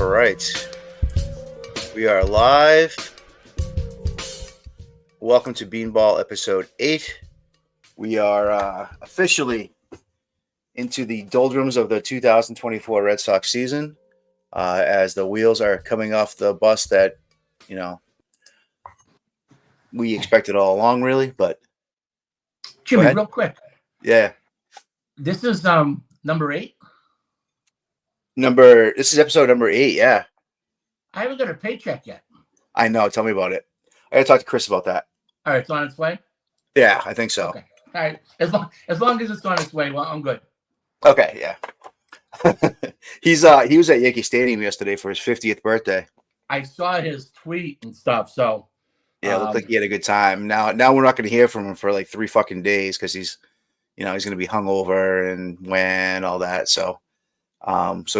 All right. We are live. Welcome to Beanball episode 8. We are officially into the doldrums of the 2024 Red Sox season as the wheels are coming off the bus that, we expected all along, really. But Jimmy, real quick. Yeah. This is number 8? This is episode number 8, yeah. I haven't got a paycheck yet. I know. Tell me about it. I got to talk to Chris about that. All right, it's on its way? Yeah, I think so. Okay. All right. As long as it's on its way, well, I'm good. Okay, yeah. He was at Yankee Stadium yesterday for his 50th birthday. I saw his tweet and stuff, so yeah, it looked like he had a good time. Now we're not going to hear from him for like 3 fucking days because he's going to be hungover and all that. So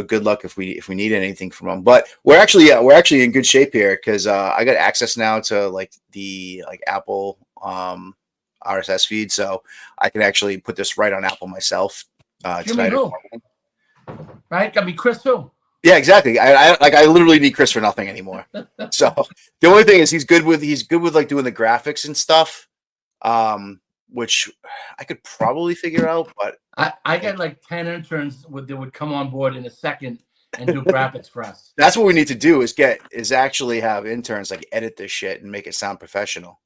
good luck if we need anything from him. But we're actually in good shape here because I got access now to the Apple RSS feed, so I can actually put this right on Apple myself Jimmy tonight. who? Right? Got me Chris who? Yeah, exactly. I literally need Chris for nothing anymore. So the only thing is he's good with like doing the graphics and stuff, which I could probably figure out. But I got like 10 interns that would come on board in a second and do graphics for us. That's what we need to do is actually have interns like edit this shit and make it sound professional.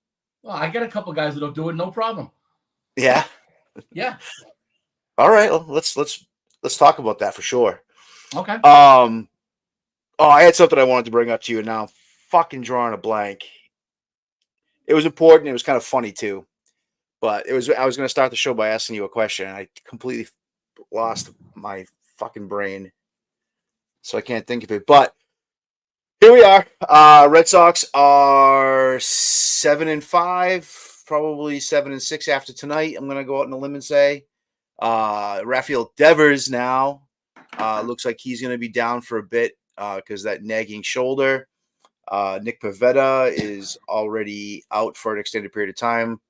Well, I got a couple guys that'll do it, no problem. Yeah. Yeah. All right. Well, let's talk about that for sure. Okay. I had something I wanted to bring up to you, and now I'm fucking drawing a blank. It was important. It was kind of funny too, but I was going to start the show by asking you a question, and I completely lost my fucking brain, so I can't think of it. But here we are. Red Sox are 7-5, probably 7-6 after tonight. I'm going to go out on a limb and say Rafael Devers now. Looks like he's going to be down for a bit because that nagging shoulder. Nick Pivetta is already out for an extended period of time.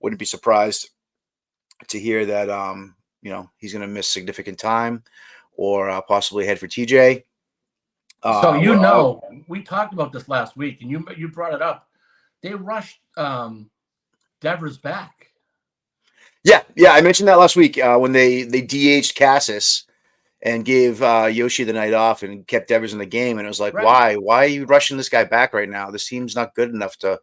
Wouldn't be surprised to hear that he's going to miss significant time or possibly head for TJ. So we talked about this last week, and you brought it up. They rushed Devers back. Yeah, I mentioned that last week when they DH'd Cassis and gave Yoshi the night off and kept Devers in the game. And it was like, right. Why are you rushing this guy back right now? This team's not good enough to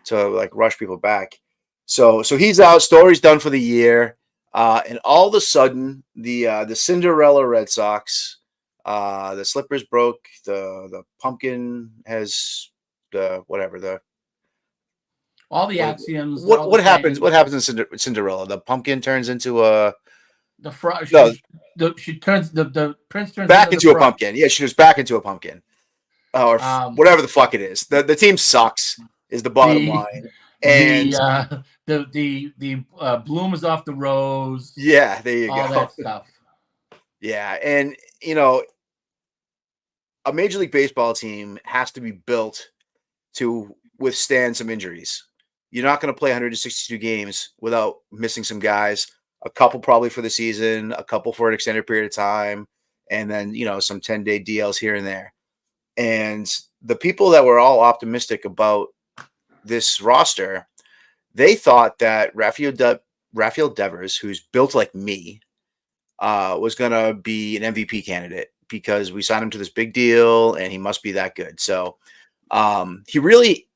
like rush people back. So he's out. Story's done for the year. And all of a sudden, the Cinderella Red Sox, the slippers broke. The pumpkin has all the axioms. What happens? What happens in Cinderella? The pumpkin turns into a. The frog. She turns the prince turns back into a pumpkin. Yeah, she goes back into a pumpkin, or whatever the fuck it is. The team sucks. Is the bottom line. And the bloom is off the rose. Yeah, there you go. All that stuff. Yeah, and a Major League Baseball team has to be built to withstand some injuries. You're not going to play 162 games without missing some guys. A couple probably for the season, a couple for an extended period of time, and then, some 10-day DLs here and there. And the people that were all optimistic about this roster, they thought that Rafael Devers, who's built like me, was going to be an MVP candidate because we signed him to this big deal and he must be that good. So he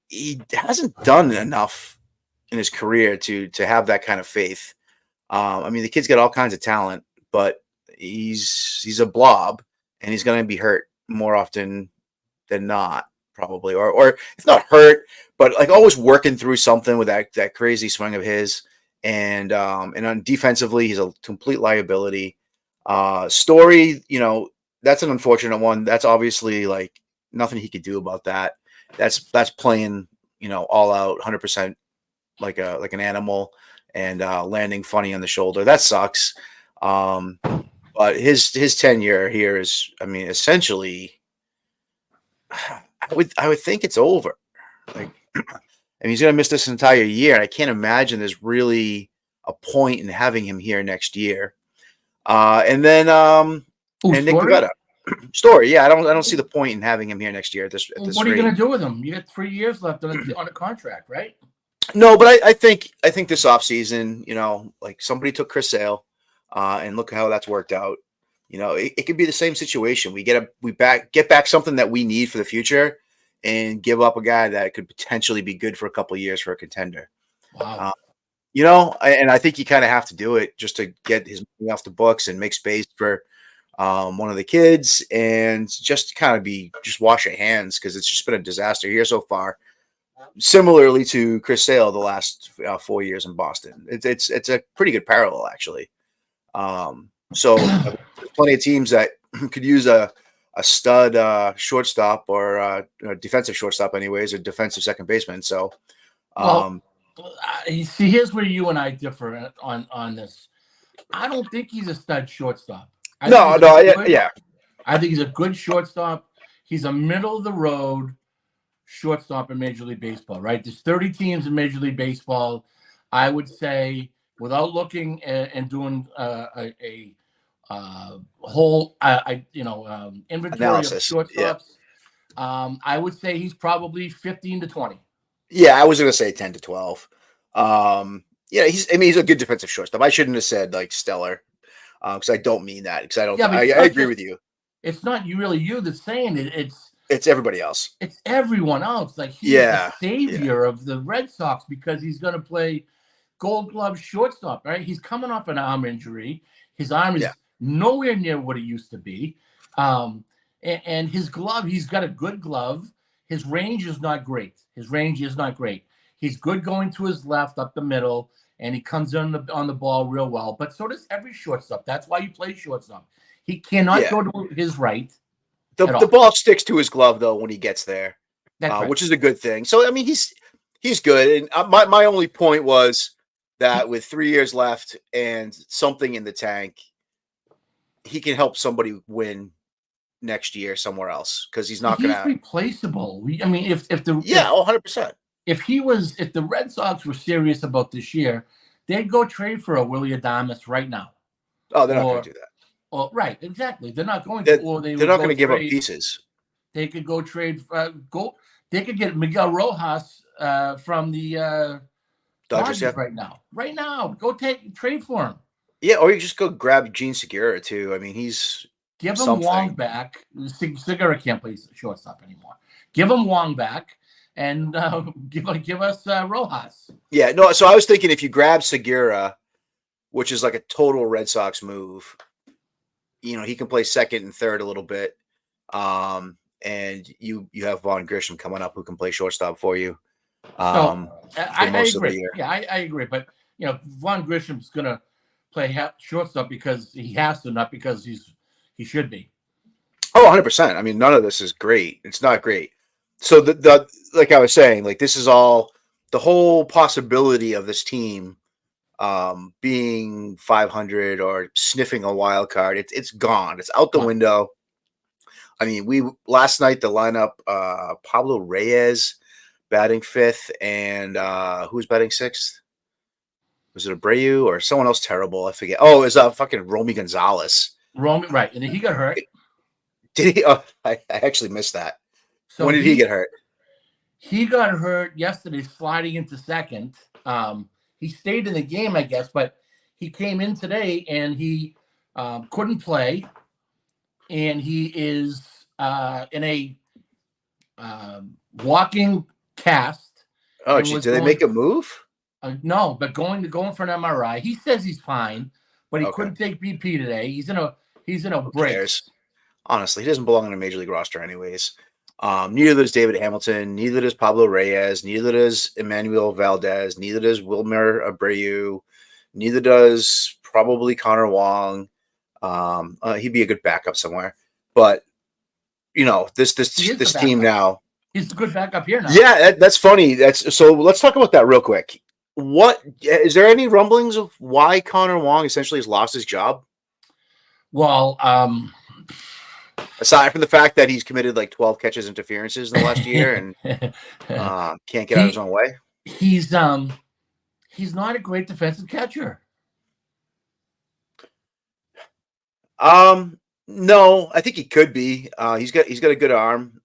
hasn't done enough in his career to have that kind of faith. The kid's got all kinds of talent, but he's a blob, and he's going to be hurt more often than not, probably. Or it's not hurt, but like always working through something with that crazy swing of his. And on defensively, he's a complete liability. Story, that's an unfortunate one. That's obviously like nothing he could do about that. That's playing, all out, 100% like an animal. And landing funny on the shoulder. That sucks. But his tenure here is, essentially, I would think it's over. Like, he's going to miss this entire year. And I can't imagine there's really a point in having him here next year. And then Nick Pivetta. Story, yeah, I don't see the point in having him here next year at this What are you rate. going to do with him? You got 3 years left on a contract, right? No, but I think this offseason, like somebody took Chris Sale, and look how that's worked out. It could be the same situation. We get back something that we need for the future, and give up a guy that could potentially be good for a couple of years for a contender. Wow. And I think you kind of have to do it just to get his money off the books and make space for one of the kids, and just kind of just wash your hands, because it's just been a disaster here so far. Similarly to Chris Sale, the last 4 years in Boston, it's a pretty good parallel, actually. So there's plenty of teams that could use a stud shortstop, or a defensive shortstop, anyways, a defensive second baseman. So, see, here's where you and I differ on this. I don't think he's a stud shortstop. I think he's a good shortstop. He's a middle of the road shortstop in Major League Baseball, right? There's 30 teams in Major League Baseball. I would say, without looking and doing a whole inventory analysis of shortstops, I would say he's probably 15 to 20. Yeah, I was going to say 10 to 12. He's a good defensive shortstop. I shouldn't have said like stellar, because I don't mean that. Because I don't. I agree with you. It's not you that's saying it. It's everybody else. It's everyone else. Like, he's the savior of the Red Sox, because he's going to play Gold Glove shortstop, right? He's coming off an arm injury. His arm is nowhere near what it used to be. And his glove, he's got a good glove. His range is not great. He's good going to his left, up the middle, and he comes on the ball real well. But so does every shortstop. That's why you play shortstop. He cannot go to his right. The ball sticks to his glove, though, when he gets there, which is a good thing. So, I mean, he's good. And my only point was that with 3 years left and something in the tank, he can help somebody win next year somewhere else, because he's not going to. He's replaceable. I mean, if 100%. If the Red Sox were serious about this year, they'd go trade for a Willy Adames right now. Oh, they're not going to do that. Oh, right, exactly. They're not going to. They're not going to give up pieces. They could go trade. They could get Miguel Rojas from the Dodgers right now. Right now, go trade for him. Yeah, or you just go grab Gene Segura too. I mean, give him Wong back. Segura can't play shortstop anymore. Give him Wong back, and give us Rojas. Yeah, no. So I was thinking, if you grab Segura, which is like a total Red Sox move, he can play second and third a little bit, and you have Vaughn Grisham coming up, who can play shortstop for you. I agree. Yeah, I agree. But Vaughn Grisham's gonna play shortstop because he has to, not because he should be. Oh, 100%. I mean, none of this is great. It's not great. So the like I was saying, like, this is all the whole possibility of this team being 500 or sniffing a wild card. It's gone. It's out the window. I mean, last night the lineup, Pablo Reyes batting fifth, and who was batting sixth? Was it Abreu or someone else terrible? I forget. Oh, it was fucking Romy Gonzalez. Right, and he got hurt. Did he? Oh, I actually missed that. So when did he get hurt? He got hurt yesterday, sliding into second. He stayed in the game, I guess, but he came in today and he couldn't play, and he is in a walking cast. Oh, geez, did they make a move? No, but going for an MRI. He says he's fine, but he couldn't take BP today. He's in a brace. Honestly, he doesn't belong on a major league roster anyways. Neither does David Hamilton. Neither does Pablo Reyes. Neither does Emmanuel Valdez. Neither does Wilmer Abreu. Neither does probably Connor Wong. He'd be a good backup somewhere. But this team now. He's a good backup here now. Yeah, that's funny. So let's talk about that real quick. What is there any rumblings of why Connor Wong essentially has lost his job? Well, aside from the fact that he's committed like 12 catches interferences in the last year and can't get out of his own way. He's not a great defensive catcher. No, I think he could be. He's got a good arm.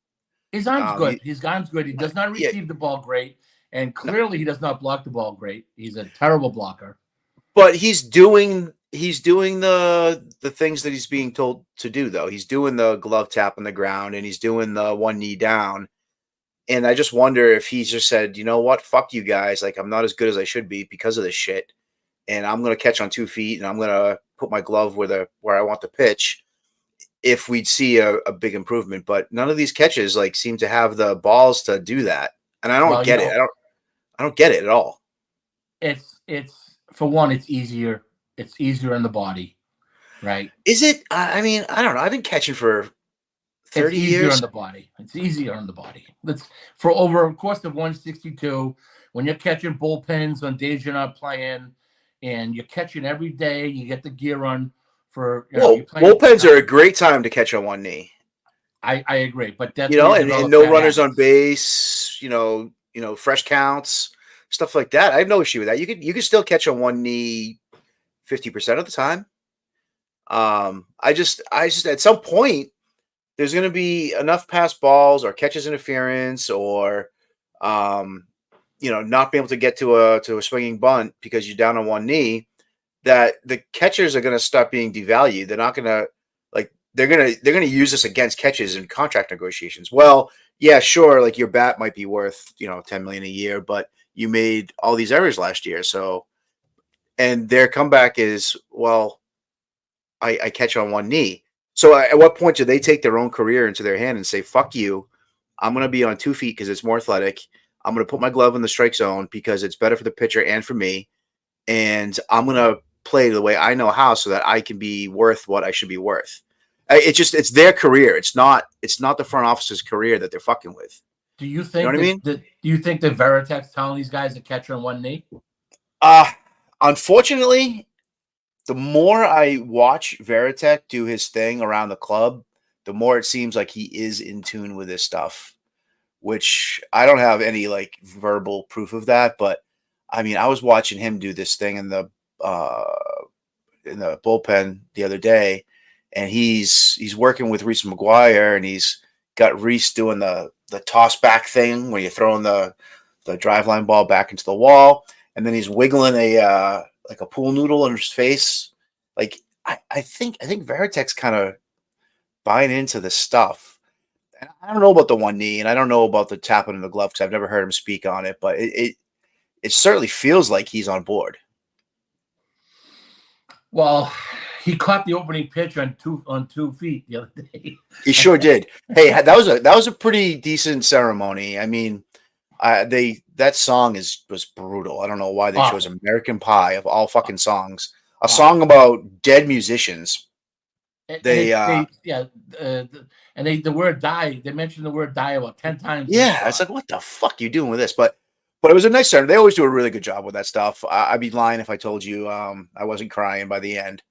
His arm's good. His arm's good. He does not Yeah, receive the ball great, and no, clearly he does not block the ball great. He's a terrible blocker. but he's doing the things that he's being told to do, though. He's doing the glove tap on the ground, and he's doing the one knee down. And I just wonder if he's just said, you know what, fuck you guys. Like, I'm not as good as I should be because of this shit. And I'm gonna catch on 2 feet, and I'm gonna put my glove where I want to pitch. If we'd see a big improvement, but none of these catches like seem to have the balls to do that, and I don't get it. I don't get it at all. It's for one, it's easier. It's easier on the body, right? Is it? I mean, I don't know. I've been catching for 30 it's easier years. on the body. It's easier on the body. That's for over a course of 162. When you're catching bullpens on days you're not playing, and you're catching every day, you get the gear on. Bullpens are a great time to catch on one knee. I agree, but that's and no runners on base. Fresh counts, stuff like that. I have no issue with that. You could still catch on one knee 50% of the time. I just at some point there's going to be enough pass balls or catches interference or not being able to get to a swinging bunt because you're down on one knee, that the catchers are going to start being devalued. They're not going to they're going to use this against catches in contract negotiations. Well, yeah, sure. Like your bat might be worth, $10 million a year, but you made all these errors last year. So, and their comeback is, well, I catch on one knee. So at what point do they take their own career into their hand and say, fuck you, I'm going to be on 2 feet because it's more athletic. I'm going to put my glove in the strike zone because it's better for the pitcher and for me. And I'm going to play the way I know how so that I can be worth what I should be worth. It's their career. It's not the front office's career that they're fucking with. Do you think what I mean? Do you think that Veritek's telling these guys to catch on one knee? Unfortunately, the more I watch Varitek do his thing around the club, the more it seems like he is in tune with this stuff, which I don't have any verbal proof of that. But I mean, I was watching him do this thing in the bullpen the other day, and he's working with Reese McGuire, and he's got Reese doing the toss back thing where you're throwing the driveline ball back into the wall, and then he's wiggling a pool noodle in his face. I think Veritek's kind of buying into this stuff. And I don't know about the one knee, and I don't know about the tapping in the glove because I've never heard him speak on it, but it certainly feels like he's on board. Well, he caught the opening pitch on 2 feet the other day. He sure did. Hey, that was a pretty decent ceremony. I mean, that song was brutal. I don't know why they chose American Pie of all fucking songs, a song about dead musicians. And the word die. They mentioned the word die about 10 times. Yeah, it's like, what the fuck are you doing with this? But it was a nice ceremony. They always do a really good job with that stuff. I'd be lying if I told you I wasn't crying by the end.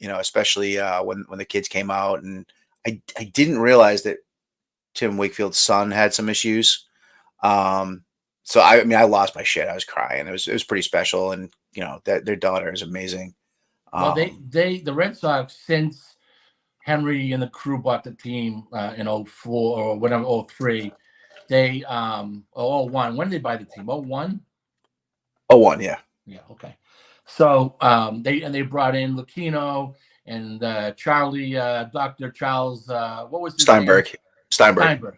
Especially when the kids came out, and I didn't realize that Tim Wakefield's son had some issues. So I lost my shit. I was crying. It was pretty special, and their daughter is amazing. Well, the Red Sox, since Henry and the crew bought the team in 04 or whatever, 03, they 01. When did they buy the team? 01? 01, yeah. Yeah, okay. So they brought in Lucchino and Charlie, Dr. Charles, what was his Steinberg. name? Steinberg.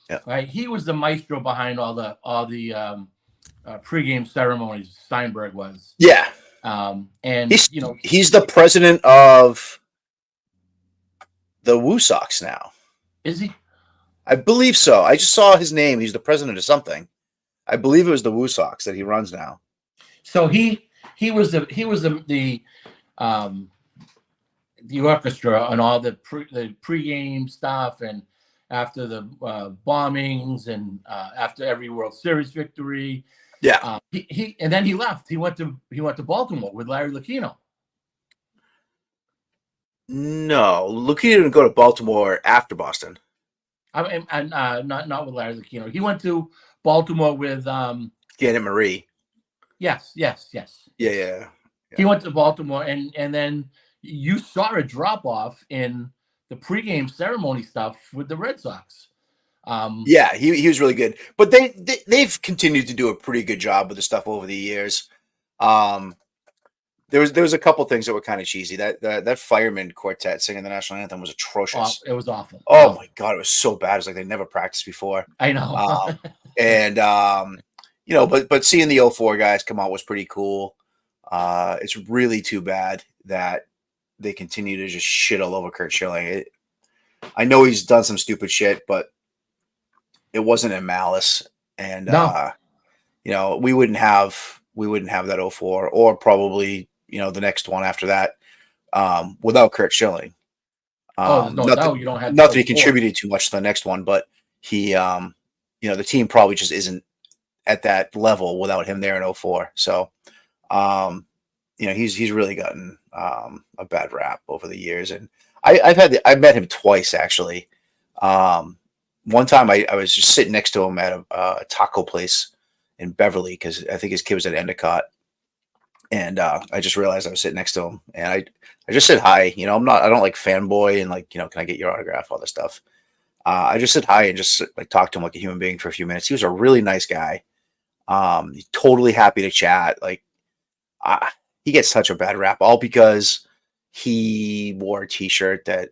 Yeah. Right. He was the maestro behind all the pregame ceremonies. Steinberg was. Yeah. And he's the president of the Woo Sox now. Is he? I believe so. I just saw his name. He's the president of something. I believe it was the Woo Sox that he runs now. So he was the orchestra and all the pregame stuff, and after the bombings and after every World Series victory. Yeah. He and then he left. He went to Baltimore with Larry Lucchino. No, Lucchino didn't go to Baltimore after Boston. I mean, not with Larry Lucchino. He went to Baltimore with Janet Marie. Yes. Yeah. He went to Baltimore, and then you saw a drop off in the pregame ceremony stuff with the Red Sox. Yeah, he was really good, but they've continued to do a pretty good job with the stuff over the years. There was a couple things that were kind of cheesy. That fireman quartet singing the national anthem was atrocious. It was awful. Oh my God, it was so bad. It's like they never practiced before. I know. And but seeing the 04 guys come out was pretty cool. It's really too bad that they continue to just shit all over Curt Schilling. I know he's done some stupid shit, but it wasn't in malice. And No. we wouldn't have that 04 or probably the next one after that without Curt Schilling. There's no doubt you don't have not that he contributed too much to the next one, but he the team probably just isn't at that level without him there in 04. So he's really gotten a bad rap over the years. And I've met him twice actually. One time I was just sitting next to him at a taco place in Beverly because I think his kid was at Endicott, and I just realized I was sitting next to him, and I just said hi. I don't like fanboy and like can I get your autograph, all this stuff. I just said hi and just like talked to him like a human being for a few minutes. He was a really nice guy. He's totally happy to chat. Like he gets such a bad rap all because he wore a T-shirt that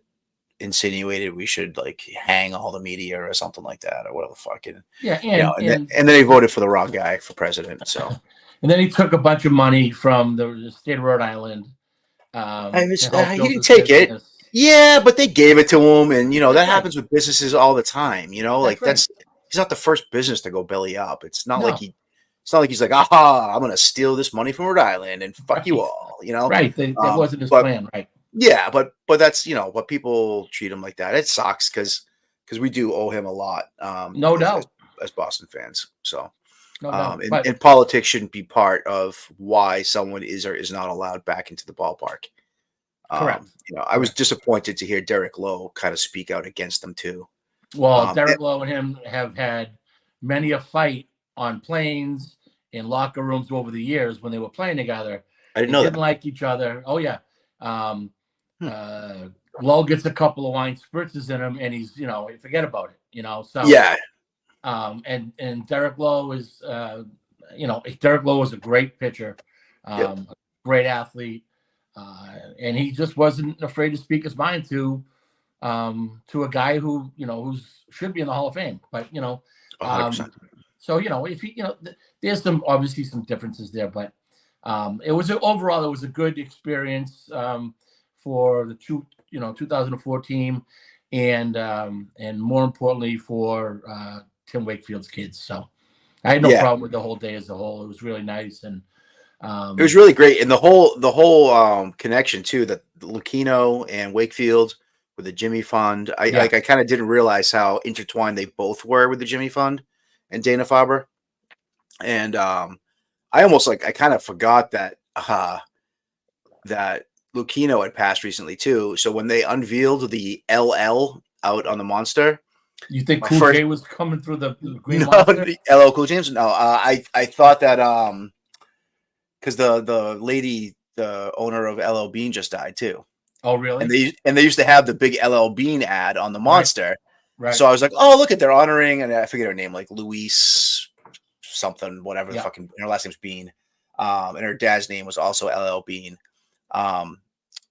insinuated we should like hang all the media or something like that or whatever the fuck. And then he voted for the wrong guy for president. So and then he took a bunch of money from the state of Rhode Island. He didn't take it. Yeah, but they gave it to him, and that happens with businesses all the time. He's not the first business to go belly up. It's not like he's like, aha, I'm gonna steal this money from Rhode Island and fuck you all. Right. That wasn't his plan, right? Yeah, but that's but people treat him like that. It sucks because we do owe him a lot. No doubt, as Boston fans. So, no doubt. And politics shouldn't be part of why someone is or is not allowed back into the ballpark. Correct. I was disappointed to hear Derek Lowe kind of speak out against them too. Well, Derek Lowe and him have had many a fight on planes in locker rooms over the years when they were playing together. I didn't know didn't like each other. Oh yeah. Lowe gets a couple of wine spritzes in him, and he's forget about it. So yeah. And Derek Lowe is Derek Lowe was a great pitcher, a great athlete, and he just wasn't afraid to speak his mind to a guy who should be in the Hall of Fame. But 100%. So if he there's obviously some differences there, but overall it was a good experience for the 2004 team, and more importantly for Tim Wakefield's kids. So I had no problem with the whole day as a whole. It was really nice, and it was really great, and the whole connection too, that Lucchino and Wakefield with the Jimmy Fund. I kind of didn't realize how intertwined they both were with the Jimmy Fund and Dana-Farber, and I kind of forgot that that Lucchino had passed recently too. So when they unveiled the LL out on the Monster, you think Cool J was coming through the green Monster? The LL Cool James? No, I thought that because the lady, the owner of LL Bean, just died too. Oh, really? And they used to have the big LL Bean ad on the Monster. Right. So I was like, oh, look at, they're honoring, and I forget her name, like Louise something, whatever the fucking, her last name's Bean. And her dad's name was also LL Bean.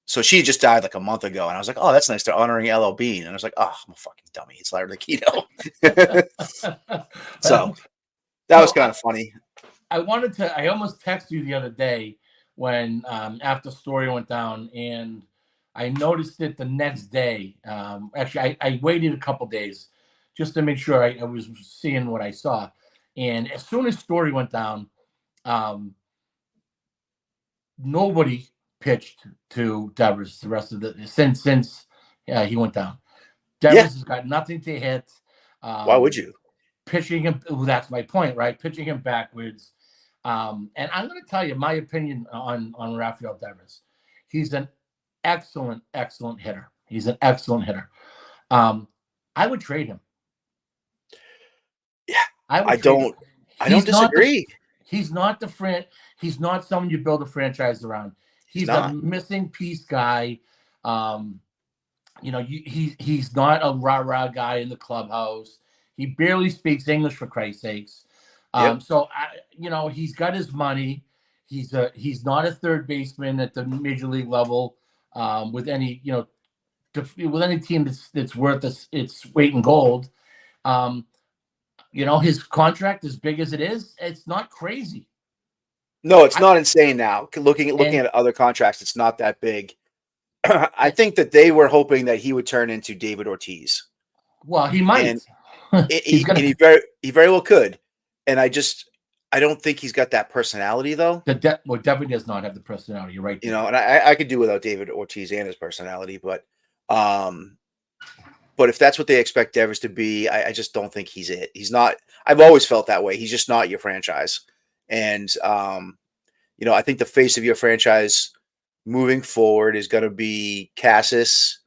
So she just died like a month ago, and I was like, oh, that's nice. They're honoring LL Bean. And I was like, oh, I'm a fucking dummy. It's Larry Lucchino. So that was kind of funny. I almost texted you the other day when after the story went down, and I noticed it the next day. Actually, I waited a couple days just to make sure I was seeing what I saw. And as soon as story went down, nobody pitched to Devers the rest of the since he went down. Devers has got nothing to hit. Why would you? Pitching him, that's my point, right? Pitching him backwards. And I'm going to tell you my opinion on Rafael Devers. He's an excellent hitter. He's an excellent hitter. I would trade him. Yeah, I don't disagree. He's not someone you build a franchise around. He's a missing piece guy. He's not a rah-rah guy in the clubhouse. He barely speaks English, for Christ's sakes. So he's got his money. He's not a third baseman at the major league level with any with any team that's worth its weight in gold. His contract, as big as it is, it's not crazy. No, it's not insane now. Looking at other contracts, it's not that big. I think that they were hoping that he would turn into David Ortiz. Well, he might. And he very well could. And I don't think he's got that personality, though. Definitely does not have the personality. You're right. And I could do without David Ortiz and his personality, but if that's what they expect Devers to be, I just don't think he's it. He's not. I've always felt that way. He's just not your franchise. And I think the face of your franchise moving forward is going to be Cassis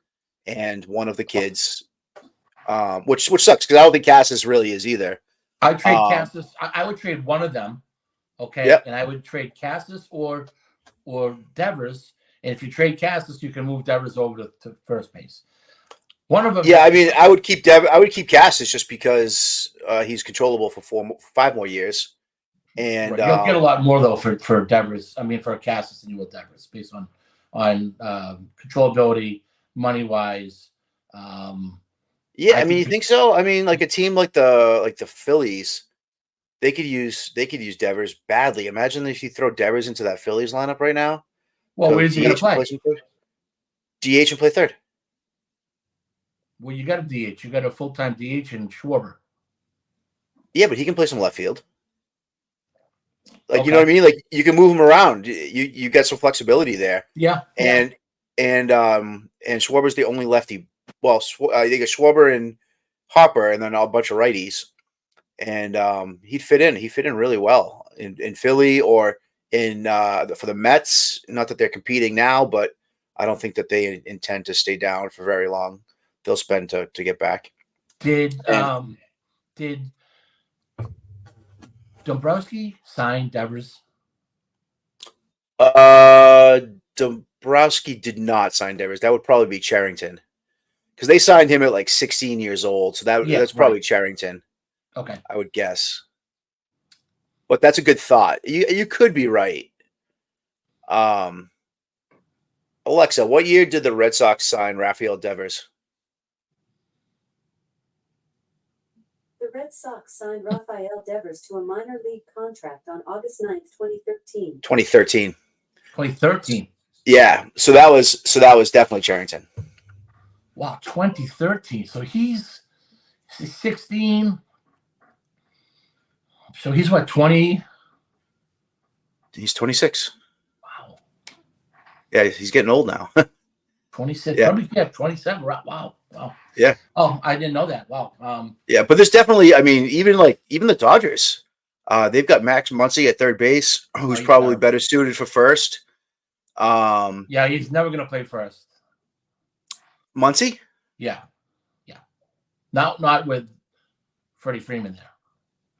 and one of the kids, which sucks because I don't think Cassis really is either. I'd trade Cassis. I would trade one of them. Okay. Yep. And I would trade Cassis or Devers. And if you trade Cassis, you can move Devers over to first base. One of them. Yeah, I mean, I would keep Cassis just because he's controllable for 5 more years. And you'll get a lot more though for Devers. I mean, for Cassis than you will Devers, based on controllability, money wise. Yeah, I mean, you think so? I mean, like a team like the Phillies, they could use Devers badly. Imagine if you throw Devers into that Phillies lineup right now. Well, where's he going to play? DH and play third. Well, you got a DH. You got a full-time DH in Schwarber. Yeah, but he can play some left field. Like, you know what I mean? Like, you can move him around. You get some flexibility there. Yeah. And Schwarber's the only lefty. Well, I think it's Schwarber and Hopper, and then a bunch of righties. And he'd fit in. He fit in really well in Philly or for the Mets. Not that they're competing now, but I don't think that they intend to stay down for very long. They'll spend to get back. Did Dombrowski sign Devers? Dombrowski did not sign Devers. That would probably be Cherington, because they signed him at like 16 years old. So that's probably Cherington. Okay, I would guess. But that's a good thought. You could be right. Alexa, what year did the Red Sox sign Rafael Devers? The Red Sox signed Rafael Devers to a minor league contract on August 9th, 2013. 2013. 2013. Yeah, so that was definitely Cherington. Wow, 2013. So he's 16. So he's what, 20? He's 26. Wow. Yeah, he's getting old now. 26. Yeah. Probably, 27. Wow. Yeah. Oh, I didn't know that. Wow. Yeah, but there's definitely, I mean, even the Dodgers, they've got Max Muncy at third base, who's probably better suited for first. Yeah, he's never going to play first. Muncy? Yeah. Not with Freddie Freeman there.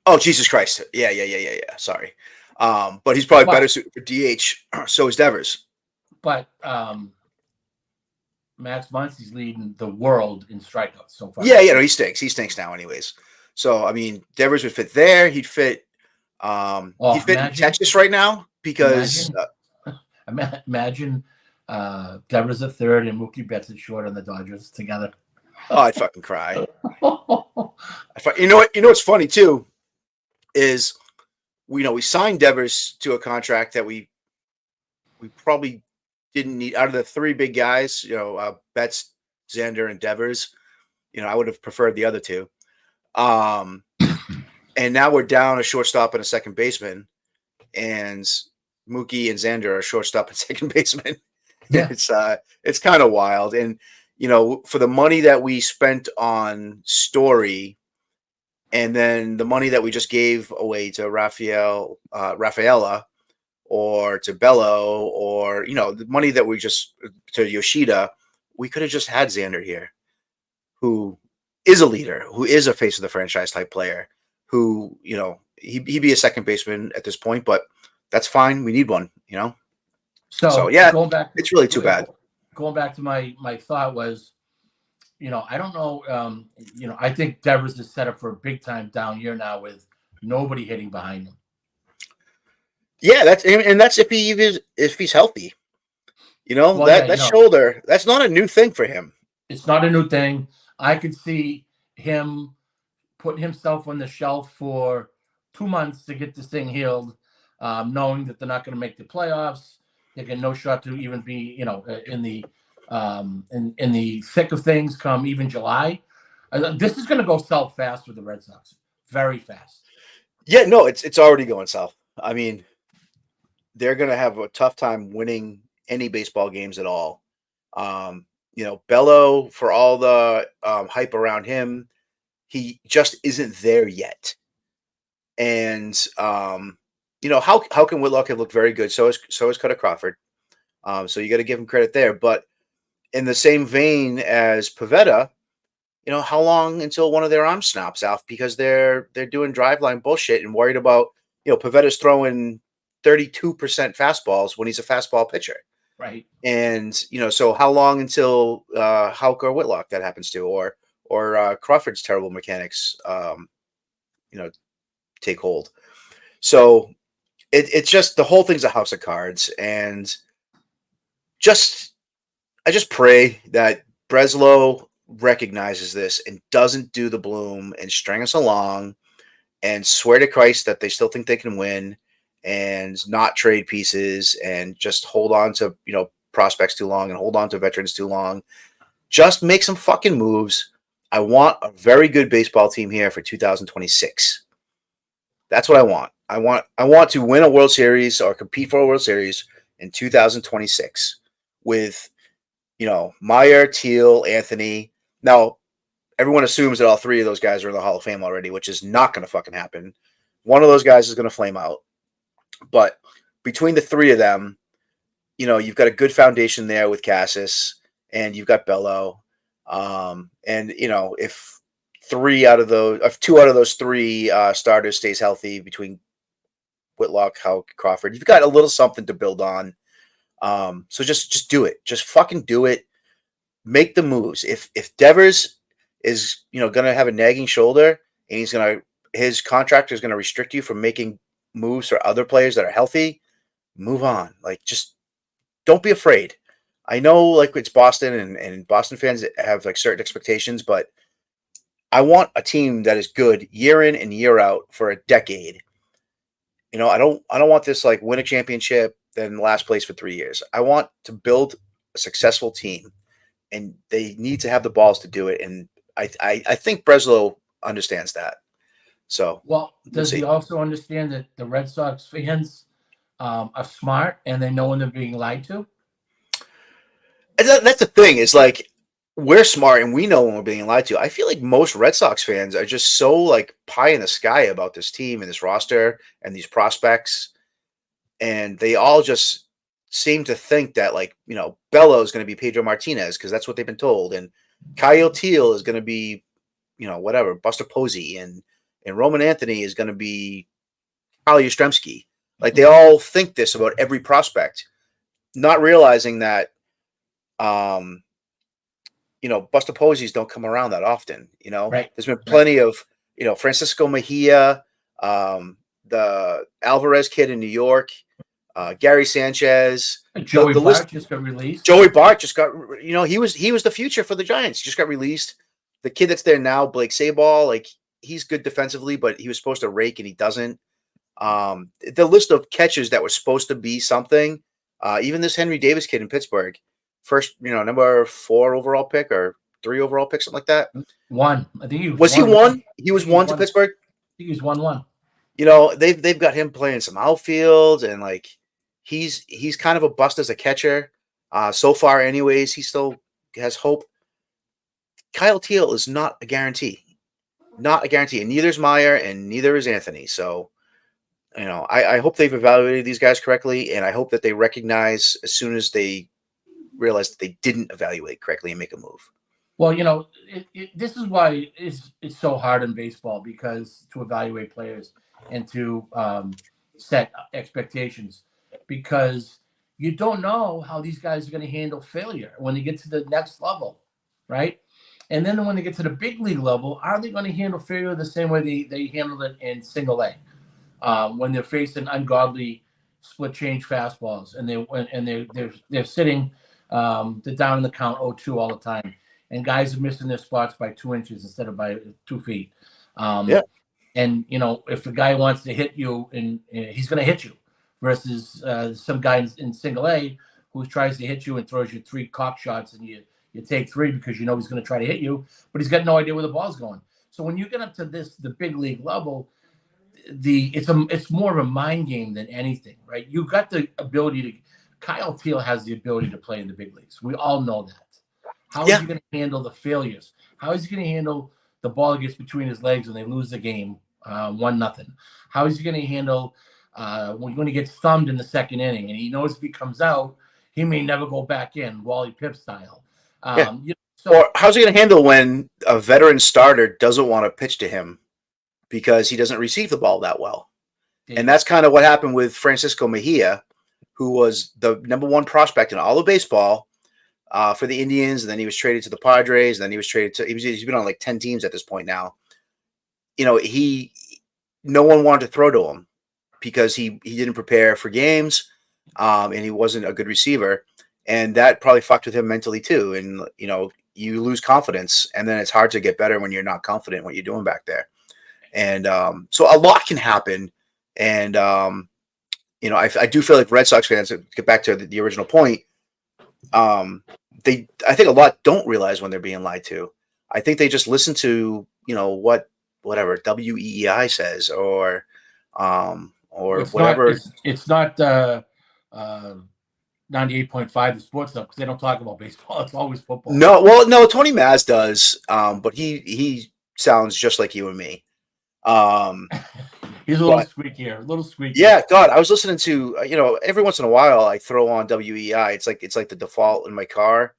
Oh, Jesus Christ. Yeah. Sorry. But he's probably better suited for DH. So is Devers. But Max Muncy's leading the world in strikeouts so far. Yeah, no, he stinks. He stinks now anyways. So, I mean, Devers would fit there. He'd fit in Texas right now because imagine Devers at third and Mookie Betts at short on the Dodgers together. Oh, I'd fucking cry. You know what's funny too is we signed Devers to a contract that we probably didn't need. Out of the 3 big guys, Betts, Xander, and Devers, I would have preferred the other 2. And now we're down a shortstop and a second baseman, and Mookie and Xander are shortstop and second baseman. Yeah. It's kind of wild. And for the money that we spent on Story, and then the money that we just gave away to Rafaela, or to Bello, or the money that we just to Yoshida, we could have just had Xander here, who is a leader, who is a face of the franchise type player, who he'd be a second baseman at this point, but that's fine. We need one, So yeah, it's really too bad. Going back to my thought was, I don't know. I think Devers is set up for a big time down year now with nobody hitting behind him. Yeah, that's if he's healthy. That shoulder, that's not a new thing for him. It's not a new thing. I could see him putting himself on the shelf for 2 months to get this thing healed, knowing that they're not going to make the playoffs. They get no shot to even be, in the thick of things come even July. This is going to go south fast with the Red Sox, very fast. Yeah, no, it's already going south. I mean, they're going to have a tough time winning any baseball games at all. Bello, for all the hype around him, he just isn't there yet. And how can Whitlock have looked very good? So is Cutter Crawford. So you got to give him credit there. But in the same vein as Pivetta, how long until one of their arms snaps off because they're doing driveline bullshit and worried about Pivetta's throwing 32% fastballs when he's a fastball pitcher. Right. And so how long until Houck or Whitlock that happens to, or Crawford's terrible mechanics take hold. So it's just the whole thing's a house of cards, and I just pray that Breslow recognizes this and doesn't do the Bloom and string us along and swear to Christ that they still think they can win and not trade pieces and just hold on to, prospects too long and hold on to veterans too long. Just make some fucking moves. I want a very good baseball team here for 2026. That's what I want. I want to win a World Series or compete for a World Series in 2026 with, Meyer, Teal, Anthony. Now, everyone assumes that all three of those guys are in the Hall of Fame already, which is not going to fucking happen. One of those guys is going to flame out. But between the three of them, you've got a good foundation there with Cassis, and you've got Bello. And, if two out of those three starters stays healthy between Whitlock, Houck, Crawford, you've got a little something to build on. So just do it. Just fucking do it. Make the moves. If Devers is, going to have a nagging shoulder and his contract is going to restrict you from making moves for other players that are healthy, move on. Like, just don't be afraid. I know, like, it's Boston and Boston fans have like certain expectations, but I want a team that is good year in and year out for a decade. I don't want this like win a championship, then last place for 3 years. I want to build a successful team, and they need to have the balls to do it. And I think Breslow understands that. So, well, does he also understand that the Red Sox fans are smart and they know when they're being lied to? That's the thing. Is like, we're smart and we know when we're being lied to. I feel like most Red Sox fans are just so like pie in the sky about this team and this roster and these prospects. And they all just seem to think that, like, Bello is going to be Pedro Martinez because that's what they've been told. And Kyle Teal is going to be, whatever, Buster Posey. And Roman Anthony is going to be Carl Yastrzemski. Like, they all think this about every prospect, not realizing that, Buster Posies don't come around that often. Right. There's been plenty of, Francisco Mejia, the Alvarez kid in New York, Gary Sanchez, Joey Bart just got released. Joey Bart just got, he was the future for the Giants. Just got released. The kid that's there now, Blake Sabal, like, he's good defensively, but he was supposed to rake and he doesn't. The list of catchers that were supposed to be something, even this Henry Davis kid in Pittsburgh, first, number 4 overall pick or 3 overall pick, something like that. 1. I think he was he one? He was one to Pittsburgh. I think he was 1-1. They've got him playing some outfield, and like he's kind of a bust as a catcher. So far, anyways, he still has hope. Kyle Teal is not a guarantee, and neither is Meyer, and neither is Anthony. So, I hope they've evaluated these guys correctly, and I hope that they recognize as soon as they realize that they didn't evaluate correctly and make a move. Well, this is why it's so hard in baseball, because to evaluate players and to set expectations, because you don't know how these guys are going to handle failure when they get to the next level, right? And then when they get to the big league level, are they going to handle failure the same way they handled it in single A? When they're facing ungodly split change fastballs and they're sitting, they're down in the count 0-2 all the time, and guys are missing their spots by 2 inches instead of by 2 feet. And if the guy wants to hit you, and he's going to hit you, versus some guy in single A who tries to hit you and throws you 3 cock shots, and you take 3 because he's going to try to hit you, but he's got no idea where the ball's going. So when you get up to the big league level, it's more of a mind game than anything, right? You got the ability to. Kyle Teal has the ability to play in the big leagues. We all know that. How is he going to handle the failures? How is he going to handle the ball that gets between his legs when they lose the game 1-0? How is he going to handle when he gets thumbed in the second inning and he knows if he comes out, he may never go back in, Wally Pipp style. Or how's he going to handle when a veteran starter doesn't want to pitch to him because he doesn't receive the ball that well? And that's kind of what happened with Francisco Mejia, who was the #1 prospect in all of baseball for the Indians. And then he was traded to the Padres. And then he was traded to, he's been on like 10 teams at this point now. No one wanted to throw to him because he didn't prepare for games, and he wasn't a good receiver. And that probably fucked with him mentally too. And, you lose confidence, and then it's hard to get better when you're not confident in what you're doing back there. And so a lot can happen. And, I do feel like Red Sox fans, to get back to the original point, I think a lot don't realize when they're being lied to. I think they just listen to, whatever WEEI says or whatever. It's not 98.5 the sports stuff, because they don't talk about baseball. It's always football. No, Tony Maz does, but he sounds just like you and me. He's a little squeaky. Yeah, God, I was listening to every once in a while I throw on WEI. It's like the default in my car.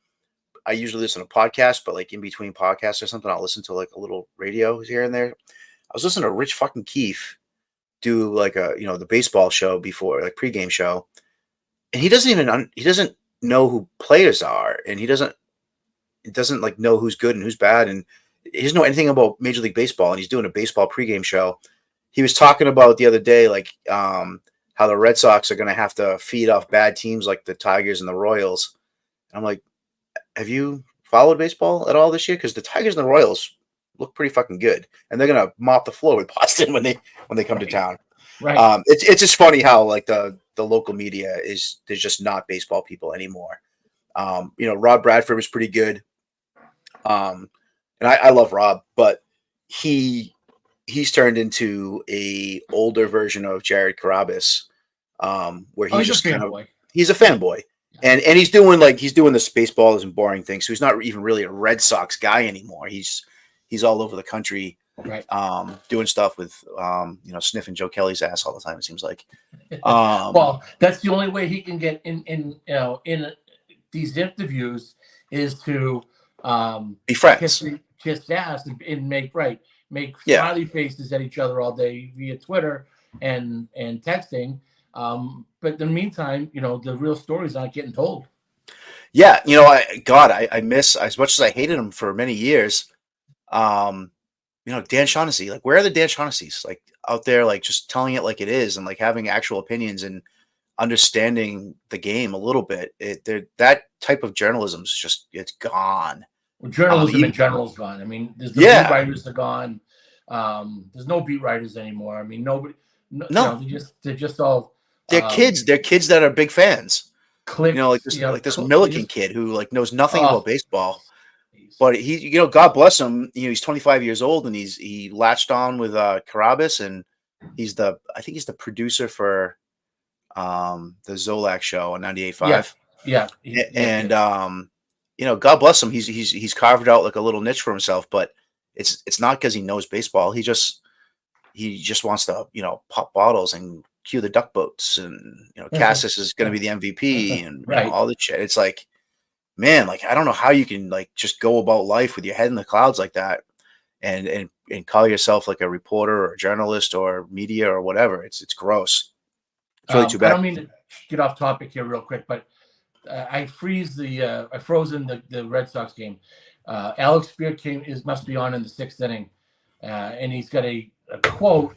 I usually listen to podcasts, but like in between podcasts or something, I'll listen to like a little radio here and there. I was listening to Rich fucking Keefe do like the baseball show before, like pregame show, and he doesn't know who players are, and he doesn't like know who's good and who's bad, and he doesn't know anything about Major League Baseball, and he's doing a baseball pregame show. He was talking about the other day, like how the Red Sox are going to have to feed off bad teams like the Tigers and the Royals. And I'm like, have you followed baseball at all this year? Because the Tigers and the Royals look pretty fucking good, and they're going to mop the floor with Boston when they come to town. Right. It's just funny how like the local media there's just not baseball people anymore. Rob Bradford was pretty good. And I love Rob, but he's turned into a older version of Jared Carrabis, where he's just he's a fanboy, and he's doing this baseball isn't boring thing. So he's not even really a Red Sox guy anymore. He's all over the country, right? Doing stuff with sniffing Joe Kelly's ass all the time. It seems like. Well, that's the only way he can get in these interviews is to be friends. Just ask and make smiley faces at each other all day via Twitter and texting. But in the meantime, the real story's not getting told. Yeah, I miss, as much as I hated him for many years. Dan Shaughnessy, like, where are the Dan Shaughnessy's, like, out there, like, just telling it like it is and like having actual opinions and understanding the game a little bit. That type of journalism is just, it's gone. Well, journalism in general is gone. I mean, there's the beat writers are gone. There's no beat writers anymore. I mean, nobody. No, they're just all. They're kids. They're kids that are big fans. Clicks, like this Milliken kid who like knows nothing about baseball, but he, God bless him. He's 25 years old and he latched on with Carrabis, and I think he's the producer for the Zolak show on 98.5. Yeah. God bless him. He's carved out like a little niche for himself, but it's not because he knows baseball. He just wants to, pop bottles and cue the duck boats, and Cassis is going to be the MVP and all this shit. It's like, man, like, I don't know how you can like just go about life with your head in the clouds like that and call yourself like a reporter or a journalist or media or whatever. It's gross. It's really too bad. get off topic here real quick, but I frozen the Red Sox game. Alex Spear must be on in the 6th inning, and he's got a quote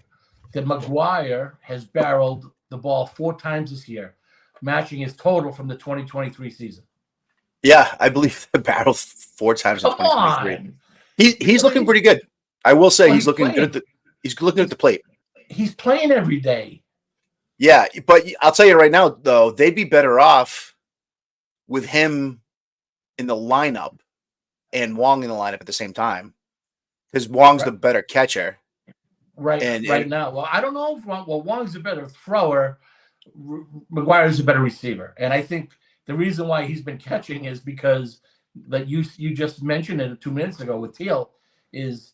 that McGuire has barreled the ball 4 times this year, matching his total from the 2023 season. Yeah, I believe the barreled 4 times in Come 2023. on. He's looking pretty good. I will say he's looking playing. good he's looking at the plate. He's playing every day. Yeah, but I'll tell you right now, though, they'd be better off with him in the lineup and Wong in the lineup at the same time, because Wong's the better catcher. Right now. Well, I don't know if Wong's a better thrower. McGuire's a better receiver. And I think the reason why he's been catching is because that you just mentioned it 2 minutes ago with Teal is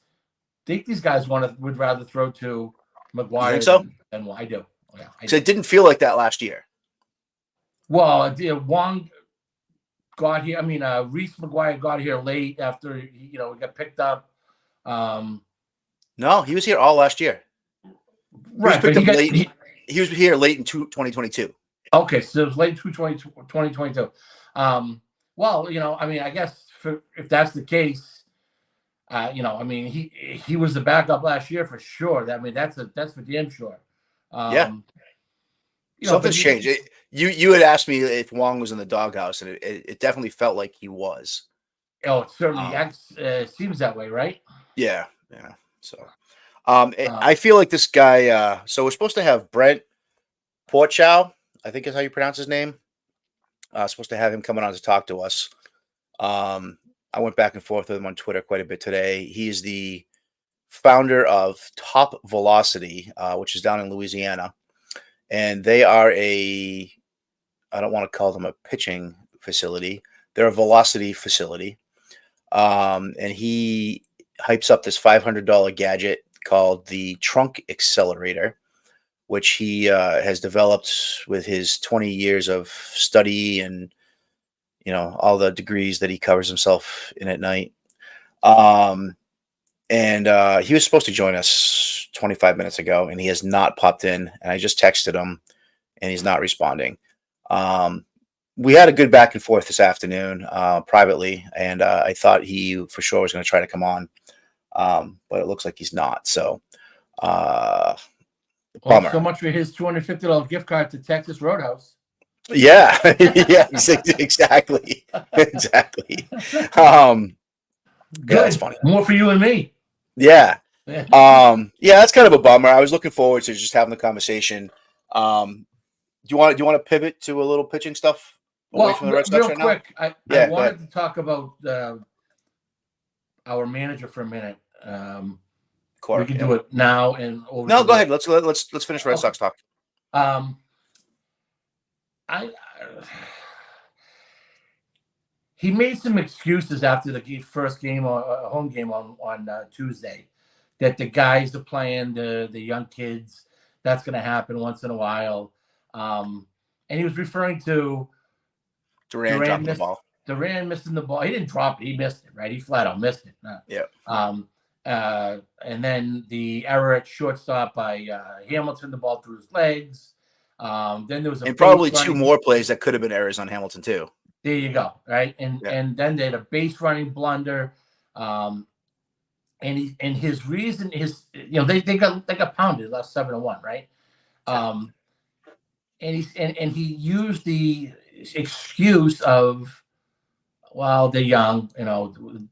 I think these guys would rather throw to McGuire than I do. Yeah, because it didn't feel like that last year. Well, Wong got here. I mean, Reese McGuire got here late after he got picked up. No, he was here all last year. Right, he was here late in 2022. Okay, so it was late 2022. Well, I mean, I guess if that's the case, I mean, he was the backup last year for sure. I mean, that's for damn sure. Something's changed. You had asked me if Wong was in the doghouse, and it definitely felt like he was. Oh, it certainly seems that way, right? Yeah. So, I feel like this guy. So we're supposed to have Brent Pourciau, I think is how you pronounce his name. Supposed to have him coming on to talk to us. I went back and forth with him on Twitter quite a bit today. He's the founder of Top Velocity, which is down in Louisiana. And they are I don't want to call them a pitching facility. They're a velocity facility. And he hypes up this $500 gadget called the Trunk Accelerator, which he has developed with his 20 years of study and, all the degrees that he covers himself in at night. And he was supposed to join us 25 minutes ago, and he has not popped in. And I just texted him, and he's not responding. We had a good back and forth this afternoon privately, and I thought he for sure was going to try to come on, but it looks like he's not. So, bummer. So much for his $250 gift card to Texas Roadhouse. Yeah, yeah, exactly. Good. Yeah, that's funny. More for you and me. Yeah. Yeah, that's kind of a bummer. I was looking forward to just having the conversation. Do you want to pivot to a little pitching stuff away from the Red Sox real quick? I wanted to talk about our manager for a minute. We can do it now and over. No, go ahead. Let's finish Red Sox talk. He made some excuses after the first game, home game on Tuesday, that the guys are playing the young kids. That's going to happen once in a while. And he was referring to Duran dropping the ball. Duran missing the ball. He didn't drop it. He missed it, right? He flat out missed it. Yeah. And then the error at shortstop by Hamilton, the ball through his legs. Then there was probably 2 more plays that could have been errors on Hamilton too. There you go, right? And then they had a base running blunder. And his reason is, they got pounded last 7-1, right? And he used the excuse of, well, they're young,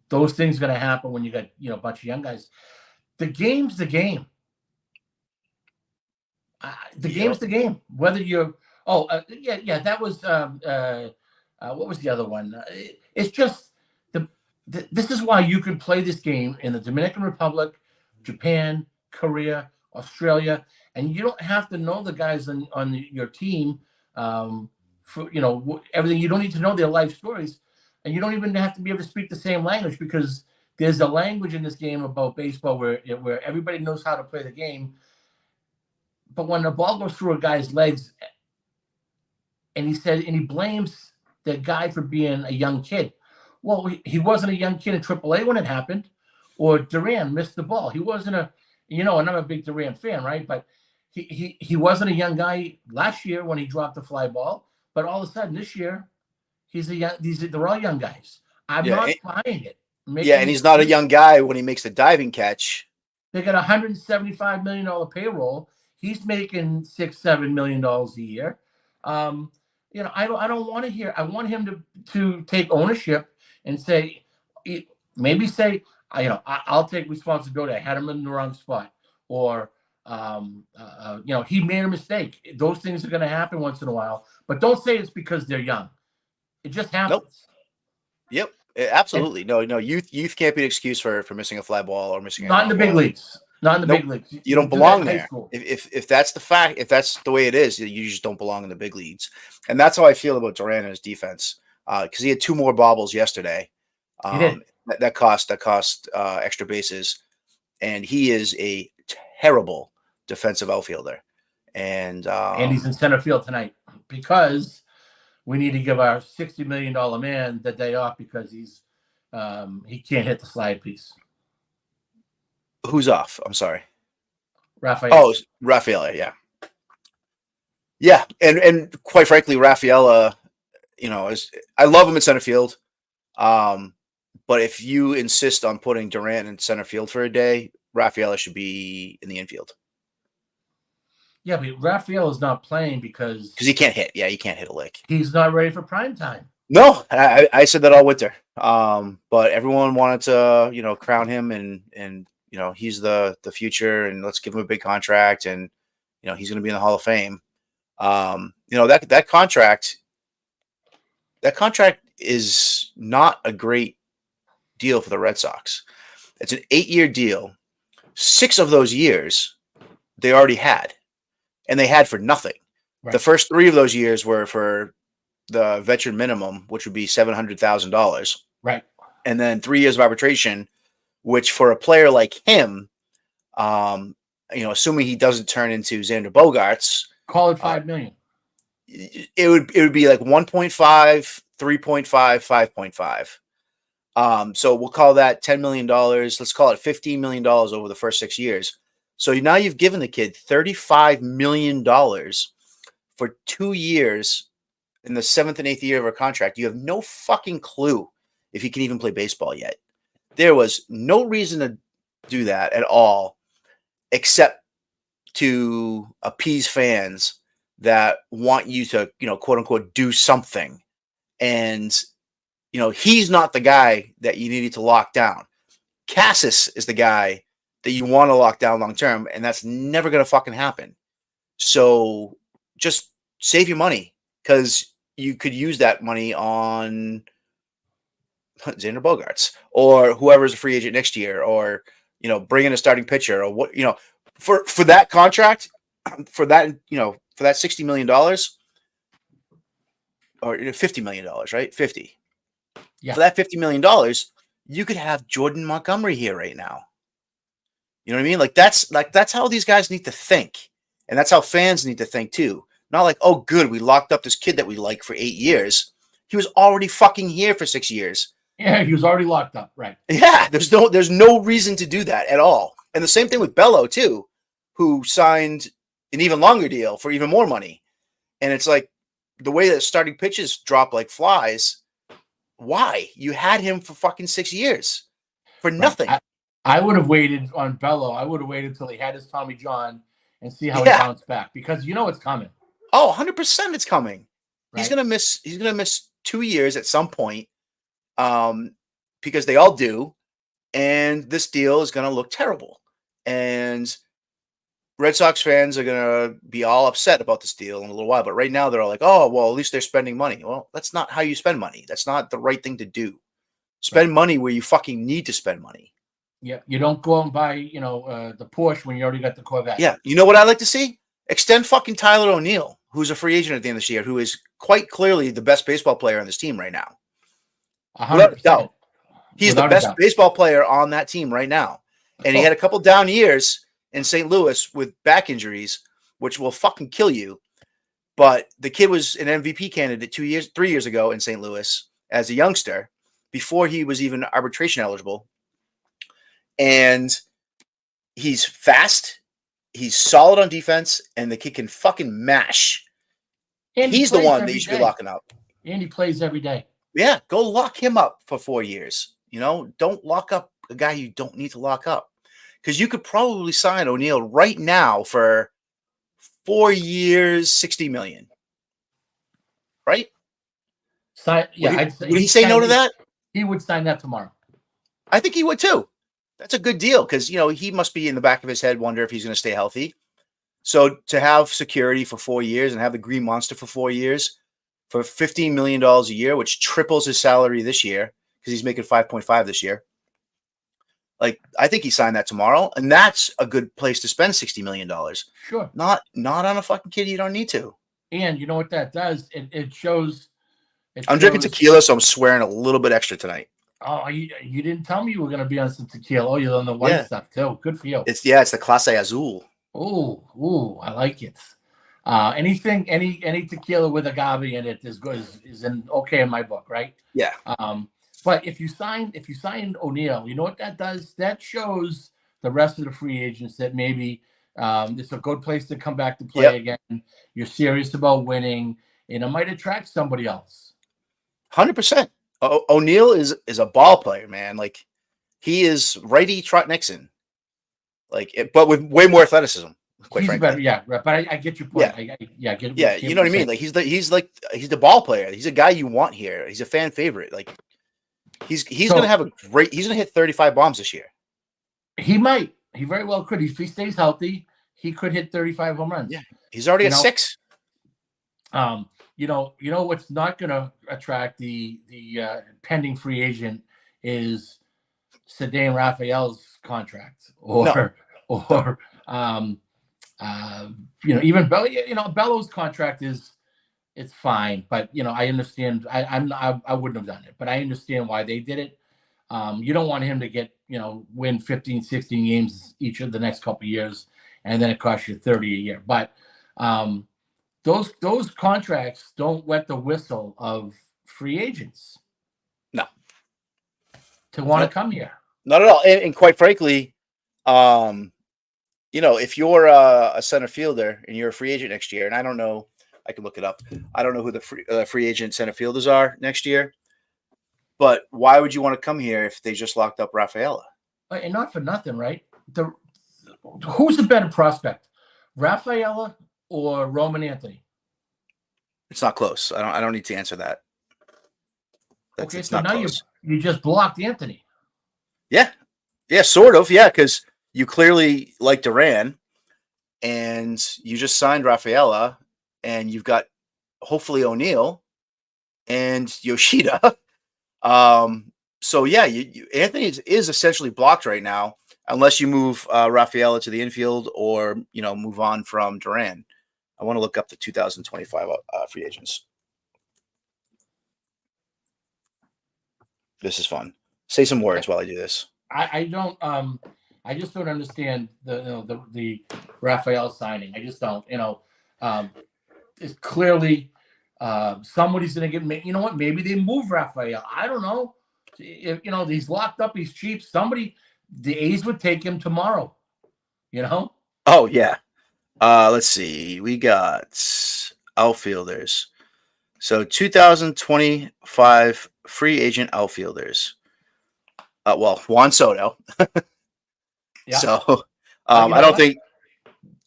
those things are going to happen when you got a bunch of young guys. The game's the game. Game's the game. Whether you're that was what was the other one? It's just this is why you can play this game in the Dominican Republic, Japan, Korea, Australia, and you don't have to know the guys on your team for everything. You don't need to know their life stories, and you don't even have to be able to speak the same language, because there's a language in this game about baseball where everybody knows how to play the game. But when the ball goes through a guy's legs, and he blames the guy for being a young kid. Well, he wasn't a young kid in AAA when it happened, or Duran missed the ball. He wasn't and I'm a big Duran fan, right? But he wasn't a young guy last year when he dropped the fly ball, but all of a sudden this year they're all young guys. I'm not buying it. And he's not a young guy when he makes the diving catch. They got $175 million payroll. He's making $6-7 million a year. I don't want to hear. I want him to take ownership and maybe say, I'll take responsibility. I had him in the wrong spot, or he made a mistake. Those things are going to happen once in a while, but don't say it's because they're young. It just happens. Nope. Yep, absolutely. No. Youth can't be an excuse for missing a fly ball or missing. Not in the big leagues. Not in the big leagues. You don't belong there. If that's the fact, if that's the way it is, you just don't belong in the big leagues. And that's how I feel about Duran and his defense. Because he had 2 more bobbles yesterday. He did. That cost extra bases, and he is a terrible defensive outfielder. And he's in center field tonight because we need to give our $60 million man the day off because he can't hit the slide piece. Who's off? I'm sorry. Rafael. Oh, Rafaela, yeah. Yeah, and quite frankly, Rafaela, I love him in center field. But if you insist on putting Durant in center field for a day, Rafaela should be in the infield. Yeah, but Rafael is not playing because he can't hit. Yeah, he can't hit a lick. He's not ready for prime time. No, I said that all winter. But everyone wanted to, crown him and he's the future, and let's give him a big contract, and he's going to be in the Hall of Fame. That contract is not a great deal for the Red Sox. It's an 8-year deal. 6 of those years they already had, and they had for nothing. Right. The first 3 of those years were for the veteran minimum, which would be $700,000. Right. And then 3 years of arbitration, which for a player like him, assuming he doesn't turn into Xander Bogaerts, call it $5 million. It would be like 1.5, 3.5, 5.5. So we'll call that $10 million. Let's call it $15 million over the first 6 years. So now you've given the kid $35 million for 2 years in the 7th and 8th year of our contract. You have no fucking clue if he can even play baseball yet. There was no reason to do that at all, except to appease fans that want you to, quote unquote, do something. And, he's not the guy that you needed to lock down. Cassis is the guy that you want to lock down long term, and that's never going to fucking happen. So just save your money, because you could use that money on Xander Bogaerts or whoever's a free agent next year, or bring in a starting pitcher, or what for that contract, for that $60 million or $50 million, right? 50. Yeah. For that $50 million, you could have Jordan Montgomery here right now. You know what I mean? That's how these guys need to think, and that's how fans need to think too. Not like, oh, good, we locked up this kid that we like for 8 years. He was already fucking here for 6 years. Yeah, he was already locked up, right? Yeah, there's no reason to do that at all. And the same thing with Bello too, who signed an even longer deal for even more money. And it's like the way that starting pitches drop like flies. Why? You had him for fucking 6 years for nothing. Right. I would have waited on Bello. I would have waited till he had his Tommy John and see how he bounced back, because it's coming. Oh, 100% it's coming. Right? He's gonna miss 2 years at some point. Because they all do, and this deal is going to look terrible, and Red Sox fans are going to be all upset about this deal in a little while. But right now they're all like, oh, well, at least they're spending money. Well, that's not how you spend money. That's not the right thing to do. Spend money where you fucking need to spend money. Yeah, you don't go and buy, the Porsche when you already got the Corvette. Yeah, you know what I'd like to see? Extend fucking Tyler O'Neill, who's a free agent at the end of this year, who is quite clearly the best baseball player on this team right now. 100%. Without a doubt. He's the best baseball player on that team right now. And he had a couple down years in St. Louis with back injuries, which will fucking kill you. But the kid was an MVP candidate 3 years ago in St. Louis as a youngster, before he was even arbitration eligible. And he's fast. he's solid on defense, and the kid can fucking mash. And he's the one that you should be locking up. And he plays every day. Yeah, go lock him up for 4 years. Don't lock up a guy you don't need to lock up, because you could probably sign O'Neill right now for 4 years, $60 million. Right? Would he say no to that? He would sign that tomorrow. I think he would too. That's a good deal, because he must be in the back of his head wonder if he's going to stay healthy. So to have security for 4 years and have the Green Monster for 4 years for $15 million a year, which triples his salary this year because he's making 5.5 this year. Like, I think he signed that tomorrow, and that's a good place to spend $60 million. Sure. Not on a fucking kid you don't need to. And you know what that does? It shows. I'm drinking tequila, so I'm swearing a little bit extra tonight. Oh, you didn't tell me you were going to be on some tequila. Oh, you're on the white stuff too. Good for you. It's the Clase Azul. Oh, I like it. Anything, any tequila with agave in it is good. Is okay in my book, right? Yeah. But if you sign O'Neill, you know what that does? That shows the rest of the free agents that maybe it's a good place to come back to play again. You're serious about winning, and it might attract somebody else. 100%. O'Neill is a ball player, man. Like, he is righty Trot Nixon. Like, but with way more athleticism. Quite frankly. Better, yeah. But I get your point. Yeah, you know what I mean. Like, he's the ball player. He's a guy you want here. He's a fan favorite. Like, he's gonna have he's gonna hit 35 bombs this year. He might. He very well could. If he stays healthy, he could hit 35 home runs. Yeah, he's already at 6. You know what's not going to attract the pending free agent is Ceddanne Raphael's contract, or even Bello's contract it's fine, but I understand. I wouldn't have done it, but I understand why they did it. You don't want him to win 15, 16 games each of the next couple of years, and then it costs you 30 a year. But those contracts don't wet the whistle of free agents. No. To want to come here. Not at all. And quite frankly, if you're a center fielder and you're a free agent next year, and I don't know, I can look it up. I don't know who the free agent center fielders are next year, but why would you want to come here if they just locked up Rafaela? And not for nothing, right? Who's the better prospect, Rafaela or Roman Anthony? It's not close. I don't need to answer that. Okay, so now you just blocked Anthony. Yeah, sort of. Yeah, because you clearly like Duran, and you just signed Rafaela, and you've got hopefully O'Neill and Yoshida. So yeah, Anthony is essentially blocked right now, unless you move Rafaela to the infield or move on from Duran. I want to look up the 2025 free agents. This is fun. Say some words while I do this. I don't. I just don't understand the Rafael signing. I just don't. It's clearly somebody's going to get. You know what? Maybe they move Rafael. I don't know. If he's locked up, he's cheap. The A's would take him tomorrow. Oh yeah. Let's see. We got outfielders. So 2025 free agent outfielders. Juan Soto. Yeah. So I don't think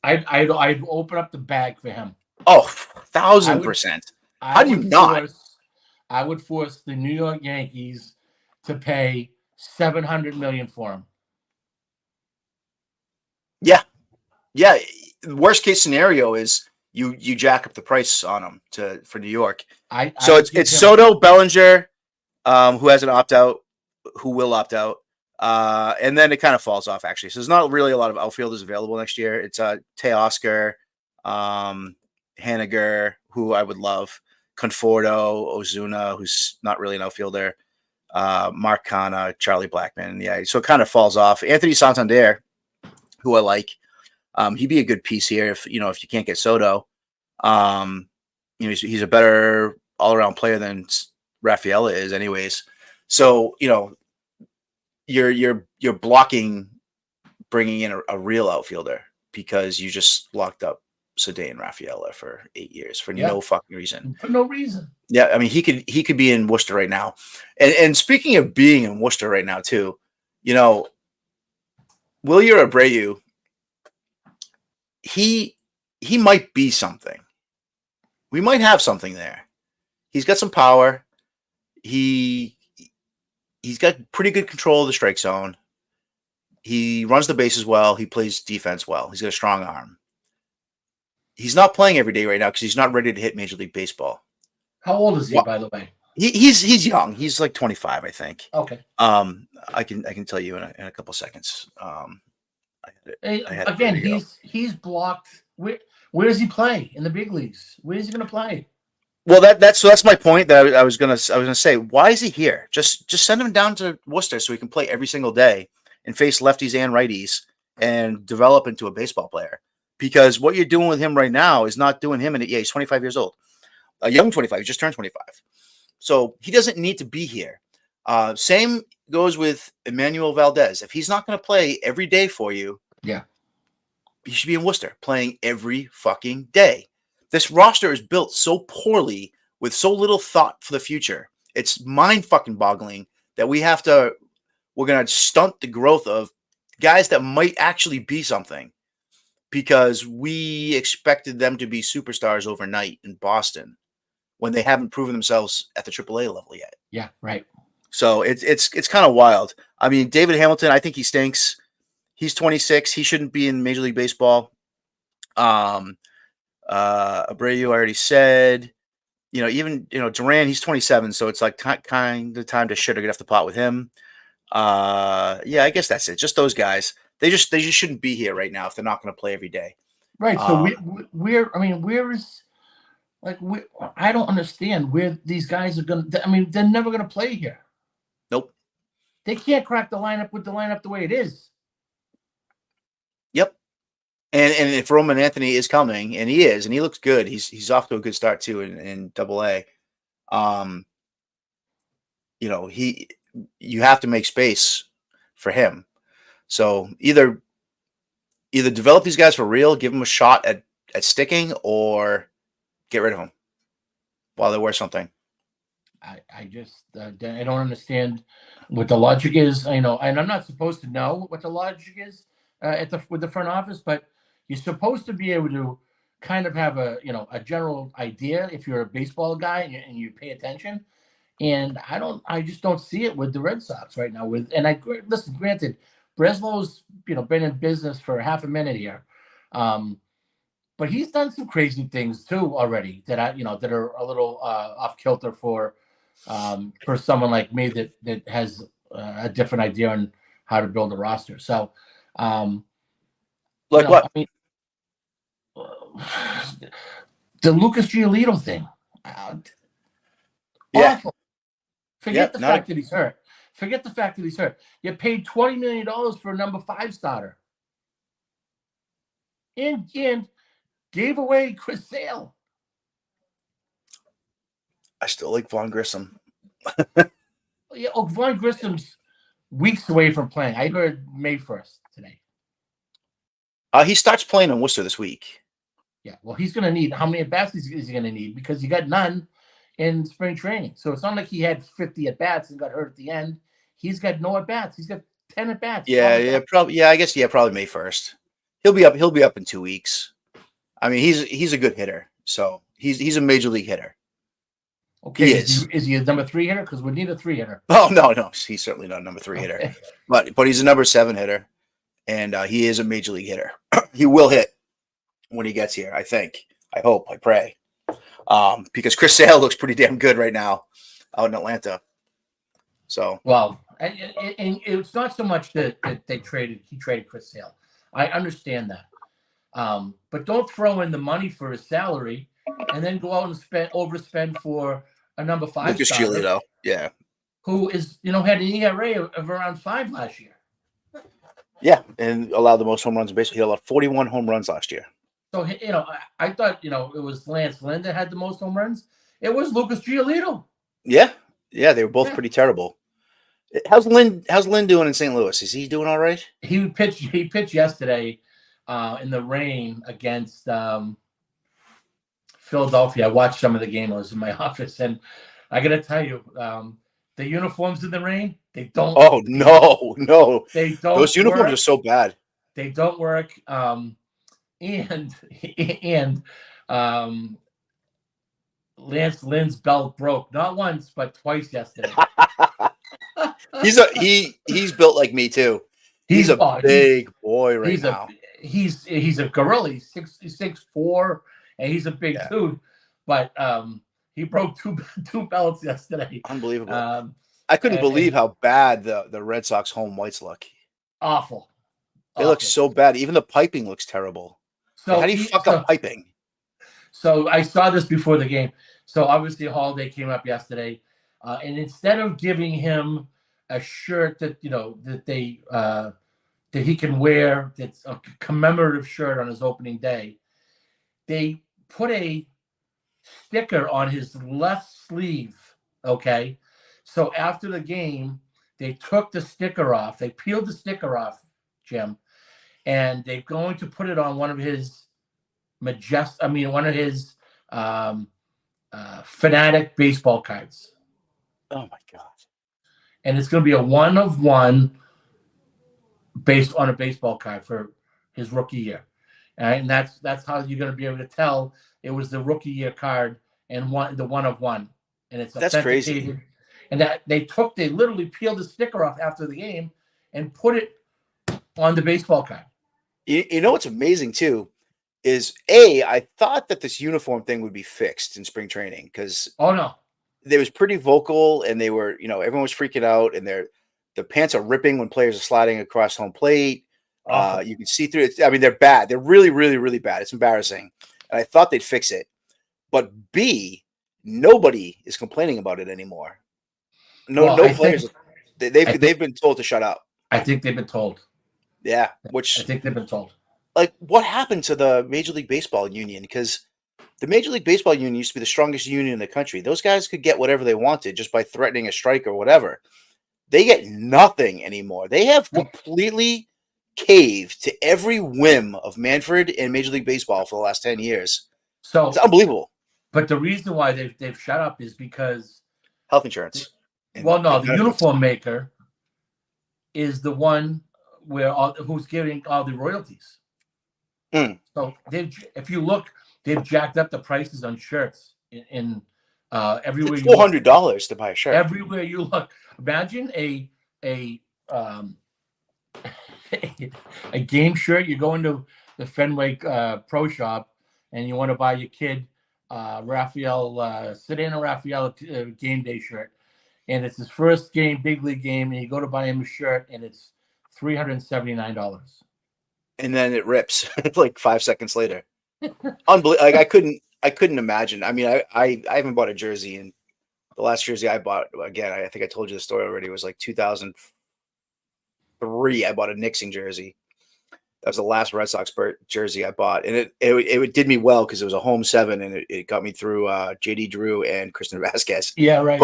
I'd open up the bag for him. Oh, 1,000%. How do you not? I would force the New York Yankees to pay $700 million for him. Yeah. Worst case scenario is you jack up the price on him for New York. It's Soto, Bellinger, who has an opt out, who will opt out, and then it kind of falls off actually. So there's not really a lot of outfielders available next year. It's Teoscar, Haniger, who I would love, Conforto, Ozuna, who's not really an outfielder, Mark Canha, Charlie Blackmon. Yeah, so it kind of falls off. Anthony Santander, who I like. He'd be a good piece here if you can't get Soto. He's a better all-around player than Rafaela is, anyways. So you're blocking bringing in a real outfielder. because you just locked up Sade and Rafaela for 8 years for no fucking reason. For no reason. Yeah, I mean he could be in Worcester right now. And speaking of being in Worcester right now too, Wilyer Abreu, he might be something. We might have something there. He's got some power. He's got pretty good control of the strike zone. He runs the bases well. He plays defense well. He's got a strong arm. He's not playing every day right now because he's not ready to hit Major League Baseball. How old is he, by the way? He's young. He's like 25, I think. Okay. I can tell you in a couple seconds. He's blocked. Where does he play in the big leagues? Where is he going to play? Well, that's my point. That I was gonna say. Why is he here? Just send him down to Worcester so he can play every single day and face lefties and righties and develop into a baseball player. Because what you're doing with him right now is not doing him. He's 25 years old, a young 25. He just turned 25, so he doesn't need to be here. Same goes with Emmanuel Valdez. If he's not going to play every day for you, he should be in Worcester playing every fucking day. This roster is built so poorly with so little thought for the future. It's mind fucking boggling that we're going to stunt the growth of guys that might actually be something because we expected them to be superstars overnight in Boston when they haven't proven themselves at the AAA level yet. Yeah, right. So it's kind of wild. I mean, David Hamilton, I think he stinks. He's 26. He shouldn't be in Major League Baseball. Abreu, I already said. Duran, he's 27, so it's like kind of time to shit or get off the pot with him. I guess that's it. Just those guys. They just shouldn't be here right now if they're not going to play every day. Right. So where is I don't understand where these guys are going to. I mean, they're never going to play here. Nope. They can't crack the lineup with the lineup the way it is. Yep. And if Roman Anthony is coming, and he is, and he looks good, he's off to a good start too in AA. You have to make space for him. So either develop these guys for real, give them a shot at sticking, or get rid of them while they're worth something. I just I don't understand what the logic is. And I'm not supposed to know what the logic is with the front office, but you're supposed to be able to kind of have a general idea if you're a baseball guy and you pay attention. And I just don't see it with the Red Sox right now. Listen, granted, Breslow's been in business for half a minute here, but he's done some crazy things too already that that are a little off kilter for someone like me that has a different idea on how to build a roster. So, what? I mean, the Lucas Giolito thing, awful. Forget the fact that he's hurt. Forget the fact that he's hurt. You paid $20 million for a number 5 starter, and gave away Chris Sale. I still like Vaughn Grissom. Vaughn Grissom's weeks away from playing. I heard May 1st today. He starts playing in Worcester this week. Yeah, well, he's going to need how many at-bats is he going to need? Because he got none in spring training. So it's not like he had 50 at-bats and got hurt at the end. He's got no at-bats. He's got 10 at-bats. Probably. Yeah, I guess. Yeah, probably May 1st. He'll be up in 2 weeks. I mean, he's a good hitter. So he's a major league hitter. Okay, is he a number 3 hitter? Because we need a 3 hitter. Oh no, he's certainly not a number 3 hitter. But he's a number 7 hitter, and he is a major league hitter. He will hit when he gets here. I think. I hope. I pray. Because Chris Sale looks pretty damn good right now out in Atlanta. So and it's not so much that he traded Chris Sale. I understand that. But don't throw in the money for his salary and then go out and overspend for a number 5 Lucas starter, Giolito, yeah, who is had an ERA of around 5 last year. Yeah, and allowed the most home runs in baseball. He allowed 41 home runs last year. So I thought it was Lance Lynn that had the most home runs. It was Lucas Giolito. Yeah, they were both pretty terrible. How's Lynn doing in St. Louis? Is he doing all right? He pitched yesterday. in the rain against Philadelphia. I watched some of the game. I was in my office, and I got to tell you, the uniforms in the rain, they don't. Oh no! They don't. Those uniforms work. are so bad. They don't work. And Lance Lynn's belt broke not once but twice yesterday. He's built like me too. He's a big boy right now. He's a gorilla. He's 6'4", and he's a big dude. But he broke two belts yesterday. Unbelievable. I couldn't believe how bad the Red Sox home whites look. Awful. They look so bad. Even the piping looks terrible. So how do you fuck up piping? So I saw this before the game. So obviously Holiday came up yesterday, and instead of giving him a shirt that that he can wear, that's a commemorative shirt on his opening day, they put a sticker on his left sleeve. Okay, so after the game, they took the sticker off. They peeled the sticker off, Jim, and they're going to put it on one of his Fanatic baseball cards. Oh my god! And it's going to be a 1-of-1 based on a baseball card for his rookie year, and that's how you're going to be able to tell it was the rookie year card and the 1-of-1, and it's that's crazy. And that they literally peeled the sticker off after the game and put it on the baseball card. You know what's amazing too is I thought that this uniform thing would be fixed in spring training because they was pretty vocal and they were, everyone was freaking out and the pants are ripping when players are sliding across home plate. You can see through it. I mean, they're bad. They're really, really, really bad. It's embarrassing. And I thought they'd fix it. But nobody is complaining about it anymore. No players. They've been told to shut up. I think they've been told. Yeah, I think they've been told. Like, what happened to the Major League Baseball union? Because the Major League Baseball union used to be the strongest union in the country. Those guys could get whatever they wanted just by threatening a strike or whatever. They get nothing anymore. They have completely caved to every whim of Manfred and Major League Baseball for the last 10 years. So it's unbelievable. But the reason why they've shut up is because health insurance. The uniform maker is the one who's getting all the royalties. So if you look, they've jacked up the prices on shirts in everywhere. $400 to buy a shirt. Everywhere you look, imagine a game shirt. You go into the Fenway Pro Shop and you want to buy your kid Sedano Raphael game day shirt, and it's his first game, big league game, and you go to buy him a shirt and it's $379. And then it rips like 5 seconds later. Unbelievable! Like I couldn't imagine. I mean, I haven't bought a jersey, and the last jersey I bought, again, I think I told you the story already. It was like 2003. I bought a Nixon jersey. That was the last Red Sox jersey I bought, and it did me well because it was a home 7, and it got me through JD Drew and Christian Vasquez. Yeah, right.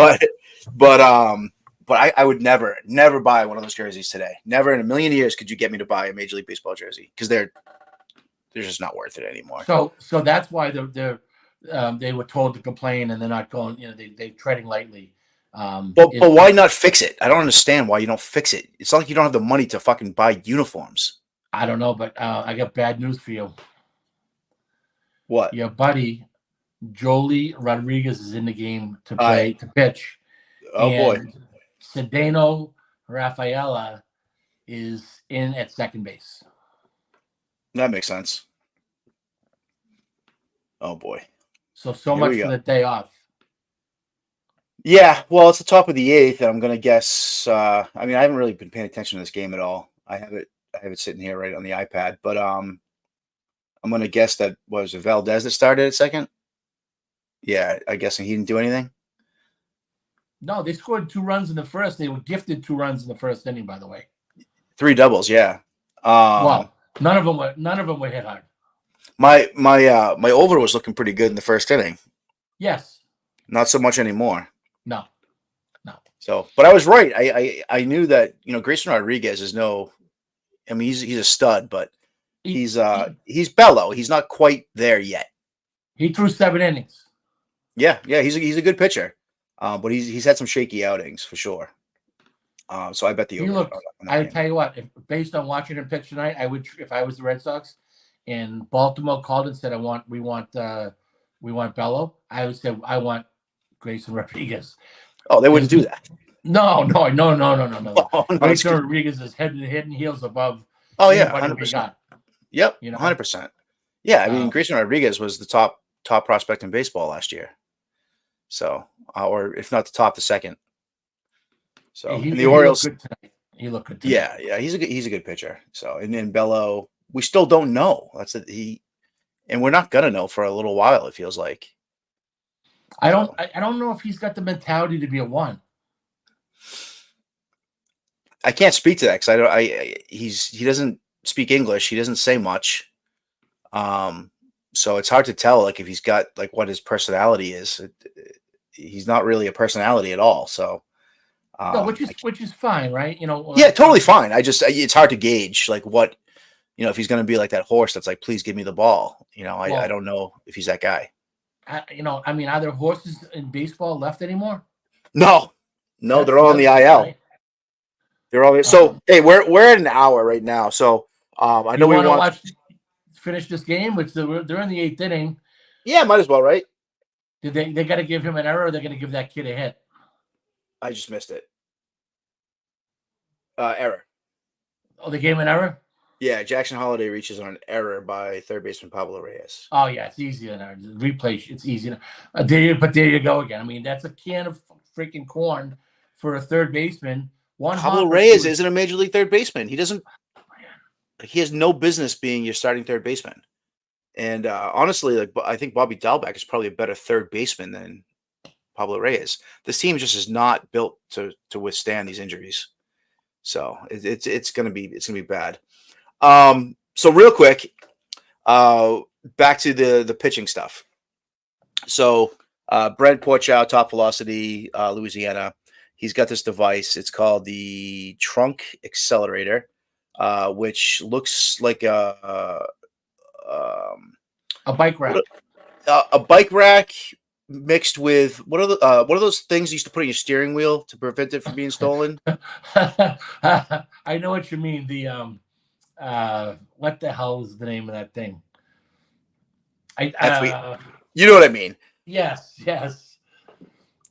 But I would never buy one of those jerseys today. Never in a million years could you get me to buy a Major League Baseball jersey because they're just not worth it anymore. So that's why they were told to complain and they're not going. They're treading lightly. But why not fix it? I don't understand why you don't fix it. It's not like you don't have the money to fucking buy uniforms. I don't know, but I got bad news for you. What? Your buddy Joely Rodriguez is in the game to pitch. Oh boy. Sedano Rafaela is in at second base. That makes sense. Oh boy. So much for the day off. Yeah, well, it's the top of the 8th, and I'm gonna guess. I mean, I haven't really been paying attention to this game at all. I have it sitting here right on the iPad, but I'm gonna guess that was Valdez that started at second. Yeah, I guess he didn't do anything. No, they scored 2 runs in the first. They were gifted 2 runs in the first inning, by the way. 3 doubles, yeah. Well, none of them were hit hard. My over was looking pretty good in the first inning. Yes. Not so much anymore. No. So, but I was right. I knew that Grayson Rodriguez is no. I mean, he's a stud, but He's Bello. He's not quite there yet. He threw 7 innings. Yeah, he's a good pitcher, but he's had some shaky outings for sure. So I bet the over. I tell you what, based on watching him pitch tonight, I would, if I was the Red Sox, and Baltimore called and said, we want Bello, I would say I want Grayson Rodriguez. Oh, they wouldn't do that. No. Oh, no, Grayson Rodriguez is head and heels above. Oh yeah, 100%. Yep, 100%. Yeah, I mean, Grayson Rodriguez was the top prospect in baseball last year. So, or if not the top, the second. So, and the Orioles. He looked good tonight. Yeah, he's a good pitcher. So, and then Bello, we still don't know. And we're not gonna know for a little while. It feels like. I don't know if he's got the mentality to be a 1. I can't speak to that because he doesn't speak English. He doesn't say much. So it's hard to tell, like, if he's got, like, what his personality is. He's not really a personality at all. So, no, which is fine, right? Yeah, totally fine. It's hard to gauge, like, what, if he's going to be like that horse that's like, please give me the ball. I don't know if he's that guy. I mean, are there horses in baseball left anymore? No, they're all in the IL. Right? They're all so. Hey, we're at an hour right now, so I know we want to finish this game, which they're in the 8th inning. Yeah, might as well, right? Did they got to give him an error? Or they're going to give that kid a hit? I just missed it. Error. Oh, they gave him an error? Yeah, Jackson Holliday reaches on an error by third baseman Pablo Reyes. Oh yeah, it's easy in there. Replay, it's easy. But there you go again. I mean, that's a can of freaking corn for a third baseman. Pablo Reyes isn't a major league third baseman. He doesn't. He has no business being your starting third baseman. And honestly, I think Bobby Dalbec is probably a better third baseman than Pablo Reyes. This team just is not built to withstand these injuries. So it's gonna be bad. So real quick, back to the pitching stuff. So Brent Pourciau, Top Velocity, Louisiana. He's got this device. It's called the Trunk Accelerator, which looks like a bike rack. A bike rack mixed with what are those things you used to put in your steering wheel to prevent it from being stolen? I know what you mean. The what the hell is the name of that thing? You know what I mean? Yes.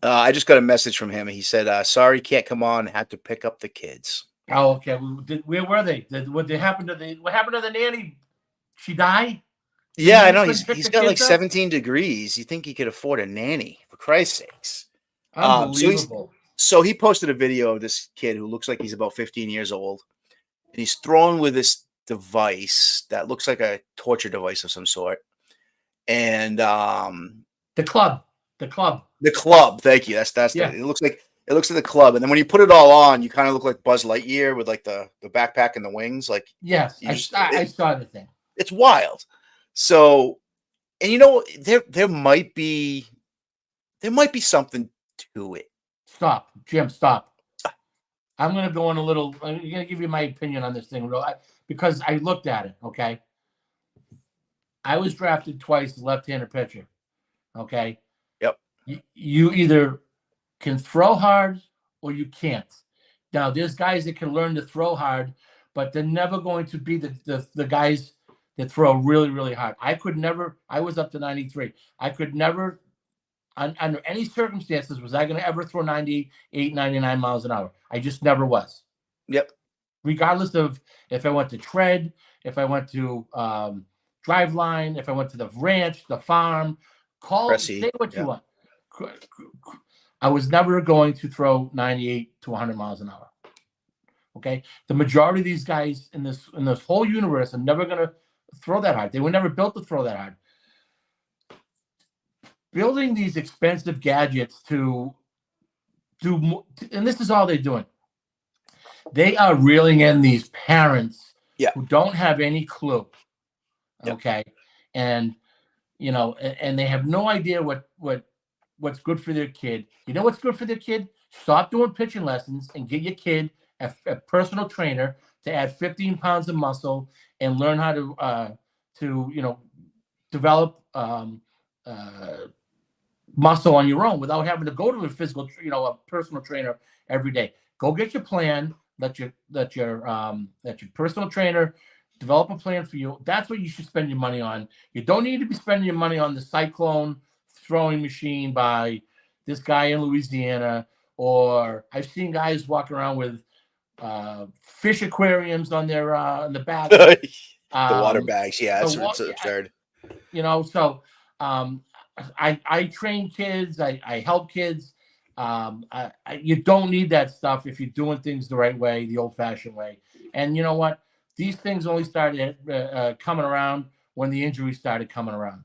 I just got a message from him. He said, "Sorry, can't come on. Had to pick up the kids." Oh, okay. Where were they? What happened to the nanny? She died? Yeah, I know. He's got like 17 degrees. You think he could afford a nanny? For Christ's sakes! Unbelievable. So he posted a video of this kid who looks like he's about 15 years old, and he's thrown with this device that looks like a torture device of some sort. And the club. Thank you. That's yeah. It looks like the club, and then when you put it all on, you kind of look like Buzz Lightyear with like the backpack and the wings. Like, yes, I saw the thing. It's wild. So, and there might be something to it. Stop, Jim. Stop. I'm gonna go on a little. I'm gonna give you my opinion on this thing, because I looked at it. Okay, I was drafted twice, left-handed pitcher. Okay. Yep. You either can throw hard or you can't. Now, there's guys that can learn to throw hard, but they're never going to be the guys that throw really, really hard. I could never. I was up to 93. I could never, under any circumstances, was I going to ever throw 98, 99 miles an hour. I just never was. Yep. Regardless of if I went to tread, if I went to drive line, if I went to the ranch, the farm, say what you want. I was never going to throw 98 to 100 miles an hour. Okay, the majority of these guys in this whole universe are never going to throw that hard. They were never built to throw that hard. Building these expensive gadgets to do, and this is all they're doing. They are reeling in these parents who don't have any clue. Okay, and and they have no idea what's good for their kid. You know what's good for their kid? Stop doing pitching lessons and get your kid a personal trainer to add 15 pounds of muscle and learn how to develop muscle on your own without having to go to a personal trainer every day. Go get your plan. Let your personal trainer develop a plan for you. That's what you should spend your money on. You don't need to be spending your money on the Cyclone throwing machine by this guy in Louisiana, or I've seen guys walk around with fish aquariums on their in the back. The water bags, yeah, it's absurd. I train kids. I help kids. You don't need that stuff if you're doing things the right way, the old-fashioned way. And you know what? These things only started coming around when the injuries started coming around.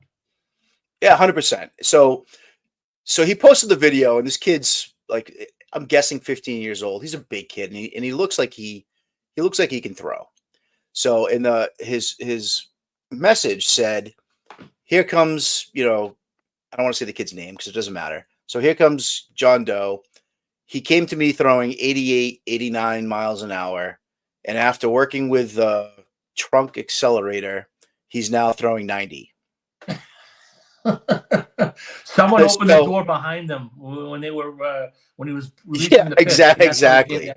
Yeah, 100%. So he posted the video, and this kid's like, I'm guessing 15 years old. He's a big kid, and he looks like he can throw. So in his message said, "Here comes, I don't want to say the kid's name because it doesn't matter. So here comes John Doe. He came to me throwing 88, 89 miles an hour. And after working with the trunk accelerator, he's now throwing 90. Someone opened the door behind them when he was releasing the pitch. Exactly.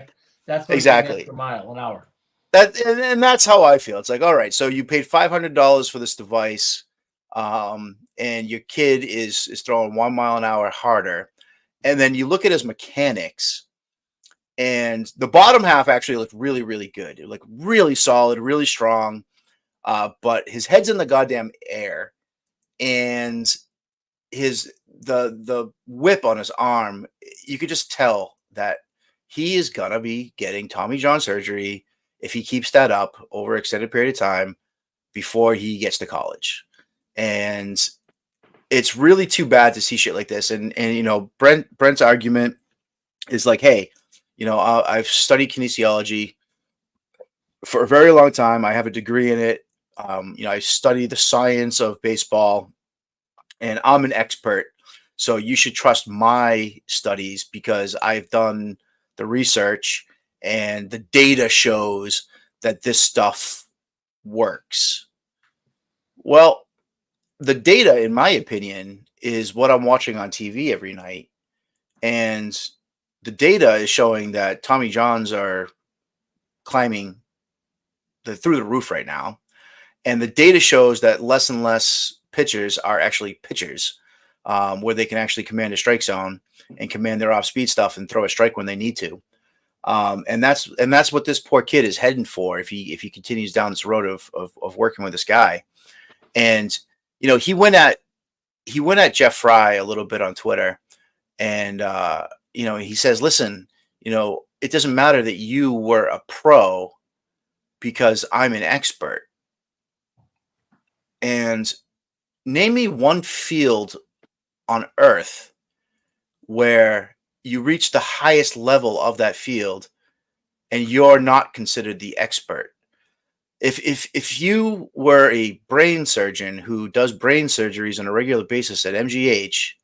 That's exactly per mile an hour. And that's how I feel. It's like, all right, so you paid $500 for this device, and your kid is throwing 1 mile an hour harder, and then you look at his mechanics, and the bottom half actually looked really, really good. It looked really solid, really strong, but his head's in the goddamn air, and the whip on his arm, you could just tell that he is gonna be getting Tommy John surgery if he keeps that up over an extended period of time before he gets to college. And it's really too bad to see shit like this. And Brent's argument is like, hey, I've studied kinesiology for a very long time. I have a degree in it. I study the science of baseball, and I'm an expert. So you should trust my studies because I've done the research and the data shows that this stuff works. Well, the data, in my opinion, is what I'm watching on TV every night. And the data is showing that Tommy Johns are climbing through the roof right now. And the data shows that less and less pitchers are actually pitchers, where they can actually command a strike zone and command their off-speed stuff and throw a strike when they need to. And that's what this poor kid is heading for if he continues down this road of working with this guy. And he went at Jeff Fry a little bit on Twitter, and he says, listen, it doesn't matter that you were a pro because I'm an expert. And name me one field on earth where you reach the highest level of that field and you're not considered the expert. If you were a brain surgeon who does brain surgeries on a regular basis at MGH,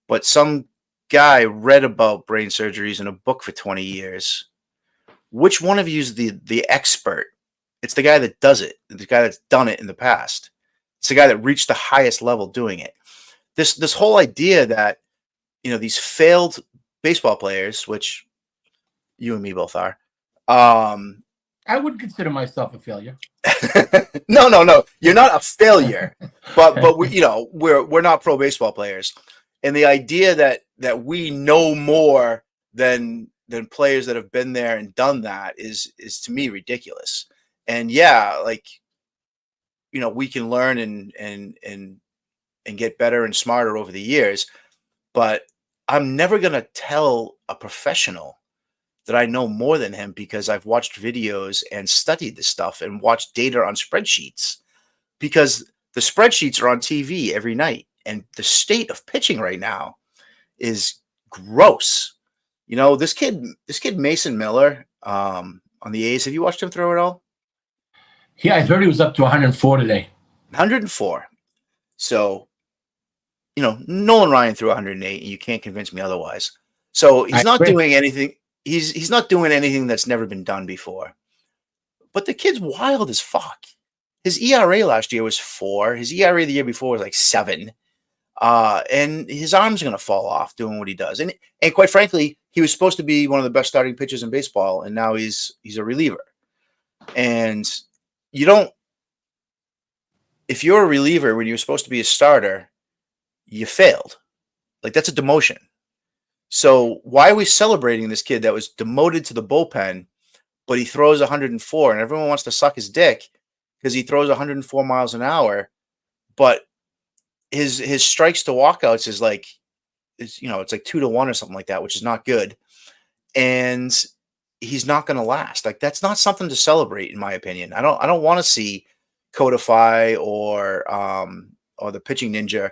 but some guy read about brain surgeries in a book for 20 years, which one of you is the expert? It's the guy that does it, the guy that's done it in the past. It's the guy that reached the highest level doing it. This whole idea that these failed baseball players, which you and me both are, I wouldn't consider myself a failure. No, you're not a failure, but we're not pro baseball players, and the idea that we know more than players that have been there and done that is to me ridiculous. And yeah, we can learn and get better and smarter over the years, but I'm never gonna tell a professional that I know more than him because I've watched videos and studied this stuff and watched data on spreadsheets, because the spreadsheets are on TV every night, and the state of pitching right now is gross. This kid Mason Miller on the A's, have you watched him throw at all? Yeah, I heard he was up to 104 today. 104. So, Nolan Ryan threw 108, and you can't convince me otherwise. So he's not doing anything. he's not doing anything that's never been done before. But the kid's wild as fuck. His ERA last year was 4. His ERA the year before was like 7. And his arm's going to fall off doing what he does. And quite frankly, he was supposed to be one of the best starting pitchers in baseball, and now he's a reliever. And you don't, if you're a reliever when you're supposed to be a starter, you failed. Like, that's a demotion. So why are we celebrating this kid that was demoted to the bullpen, but he throws 104 and everyone wants to suck his dick because he throws 104 miles an hour, but his strikes to walkouts is like, it's like 2-1 or something like that, which is not good. And he's not going to last. Like, that's not something to celebrate, in my opinion. I don't want to see Codify or the Pitching Ninja,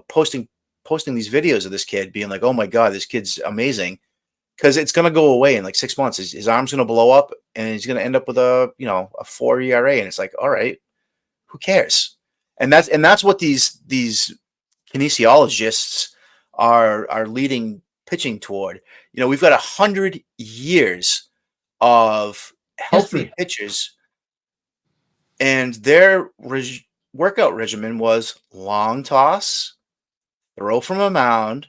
posting these videos of this kid being like, oh my God, this kid's amazing. Because it's going to go away in like 6 months. His arm's going to blow up and he's going to end up with a 4 ERA. And it's like, all right, who cares? And that's what these kinesiologists are leading pitching toward. We've got 100 years of healthy pitchers, and their workout regimen was long toss, throw from a mound,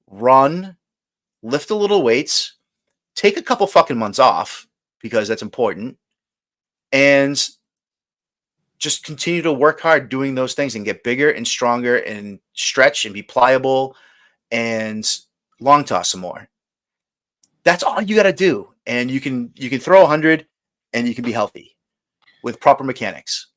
run, lift a little weights, take a couple fucking months off because that's important, and just continue to work hard doing those things and get bigger and stronger and stretch and be pliable and long toss some more. That's all you got to do. And you can throw 100 and you can be healthy with proper mechanics.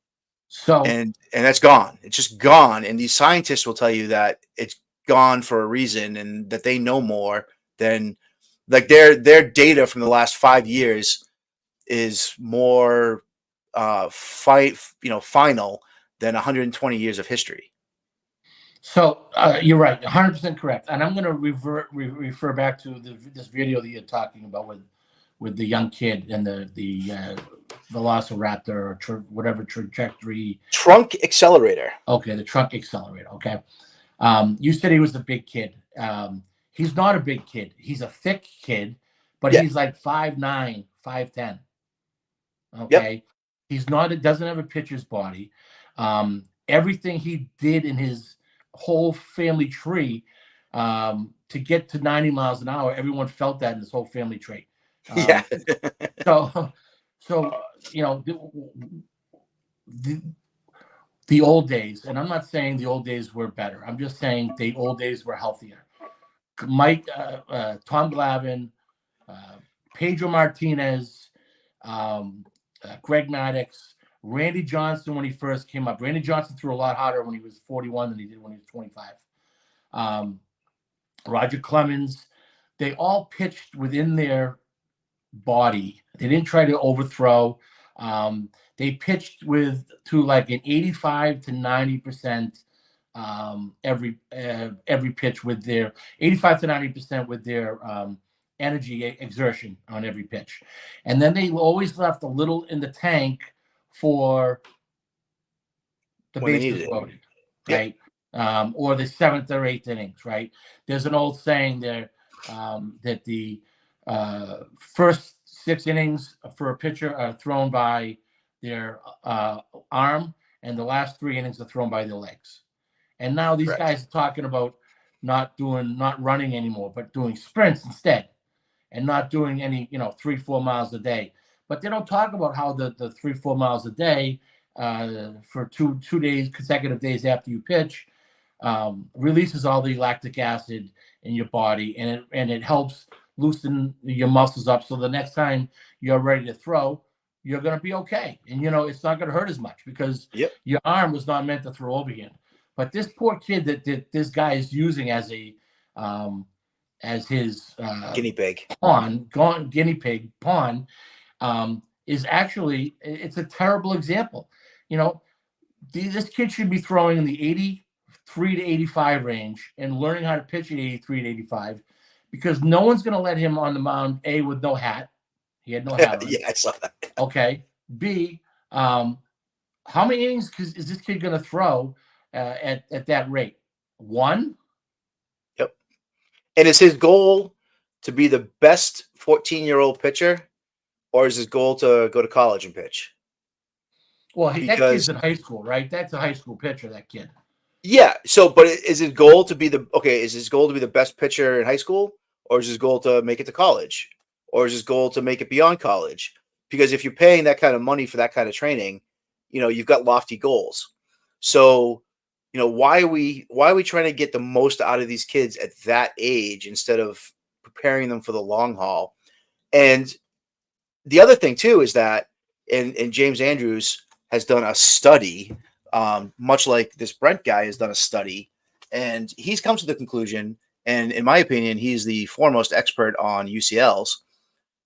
So, and that's gone. It's just gone. And these scientists will tell you that it's gone for a reason and that they know more than, like, their data from the last 5 years is more final than 120 years of history. So you're right, 100% correct. And I'm going to refer back to this video that you're talking about with the young kid and the Velociraptor or whatever trajectory. Trunk accelerator. Okay, the trunk accelerator. Okay. You said he was a big kid. He's not a big kid. He's a thick kid, but he's like 5'9", 5'10". Okay. Yep. He's not. It doesn't have a pitcher's body. Everything he did in his whole family tree to get to 90 miles an hour, everyone felt that in this whole family tree. So the old days, and I'm not saying the old days were better. I'm just saying the old days were healthier. Mike, Tom Glavine, Pedro Martinez, Greg Maddux, Randy Johnson when he first came up. Randy Johnson threw a lot harder when he was 41 than he did when he was 25. Roger Clemens, they all pitched within their body. They didn't try to overthrow. They pitched to like an 85 to 90% every pitch with their 85 to 90% with their energy exertion on every pitch. And then they always left a little in the tank for the bases loaded, right? Or the 7th or 8th innings, right? There's an old saying there that the first 6 innings for a pitcher are thrown by their arm, and the last 3 innings are thrown by their legs. And now these guys are talking about not running anymore, but doing sprints instead, and not doing any 3-4 miles a day. But they don't talk about how the 3-4 miles a day for two days, consecutive days after you pitch, releases all the lactic acid in your body, and it helps loosen your muscles up. So the next time you're ready to throw, you're going to be okay. And, it's not going to hurt as much because your arm was not meant to throw overhand. But this poor kid that this guy is using as his guinea pig pawn is actually, it's a terrible example. This kid should be throwing in the 83 to 85 range and learning how to pitch at 83 to 85, because no one's going to let him on the mound, A, with no hat. He had no hat on. Yeah, I saw that. Okay. B, how many innings is this kid going to throw at that rate? 1? Yep. And is his goal to be the best 14-year-old pitcher, or is his goal to go to college and pitch? Well, that kid's in high school, right? That's a high school pitcher, that kid. Yeah. So, but is his goal to be is his goal to be the best pitcher in high school, or is his goal to make it to college, or is his goal to make it beyond college? Because if you're paying that kind of money for that kind of training, you've got lofty goals. So, why are we trying to get the most out of these kids at that age instead of preparing them for the long haul? And the other thing too is that, and James Andrews has done a study, much like this Brent guy has done a study, and he's come to the conclusion, and in my opinion, he's the foremost expert on UCLs,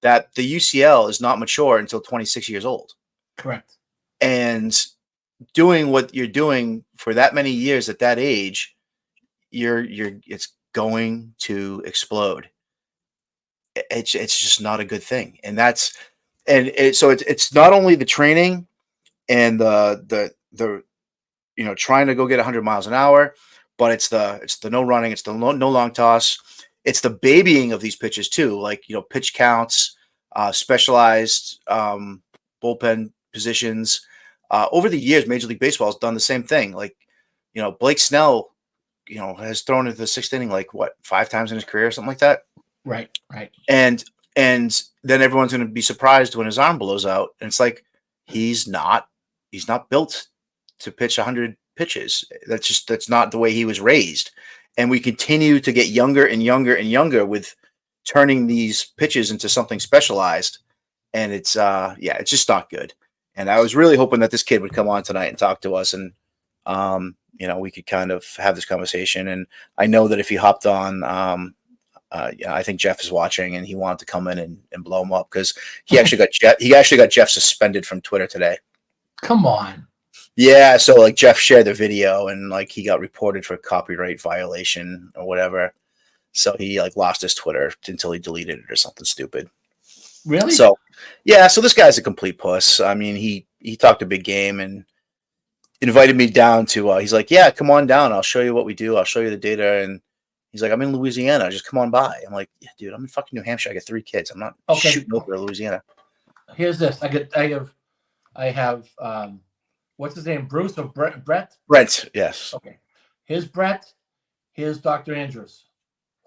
that the UCL is not mature until 26 years old. Correct. And doing what you're doing for that many years at that age, it's going to explode. It's just not a good thing. And so it's not only the training and the trying to go get 100 miles an hour, but it's the no running, it's the no long toss, it's the babying of these pitches too, like pitch counts, specialized bullpen positions. Over the years, Major League Baseball has done the same thing. Like, Blake Snell, has thrown into the sixth inning 5 times in his career, or something like that. Right. And then everyone's going to be surprised when his arm blows out, and it's like he's not built to pitch 100 pitches. That's not the way he was raised. And we continue to get younger and younger and younger with turning these pitches into something specialized. And it's just not good. And I was really hoping that this kid would come on tonight and talk to us, and we could kind of have this conversation. And I know that if he hopped on, I think Jeff is watching, and he wanted to come in and blow him up, because he actually got Jeff suspended from Twitter today. Come on. Yeah, so Jeff shared the video, and he got reported for copyright violation or whatever. So he lost his Twitter until he deleted it or something stupid. Really? So yeah, so this guy's a complete puss. I mean, he talked a big game and invited me down to he's like, yeah, come on down, I'll show you what we do, I'll show you the data. And he's like, I'm in Louisiana, just come on by. I'm like, yeah, dude, I'm in fucking New Hampshire, I got 3 kids, I'm not shooting over to Louisiana. Here's this. I have what's his name? Bruce or Brett? Brent, yes. Okay. Here's Brett. Here's Dr. Andrews.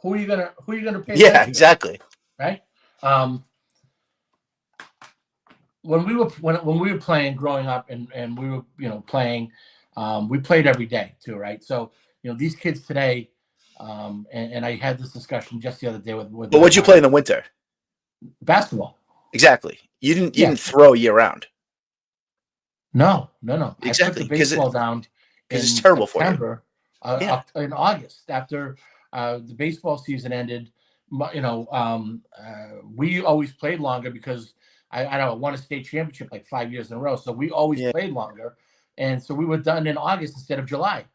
Who are you gonna pay? Yeah, exactly. Right. When we were playing growing up, and we were playing, we played every day too, right? So these kids today, and I had this discussion just the other day with. But what'd you play in the winter? Basketball. Exactly. You didn't throw year round. No. Exactly. I put the baseball down because it's terrible September, for you. In August, after the baseball season ended. We always played longer because I won a state championship 5 years in a row. So we always played longer. And so we were done in August instead of July.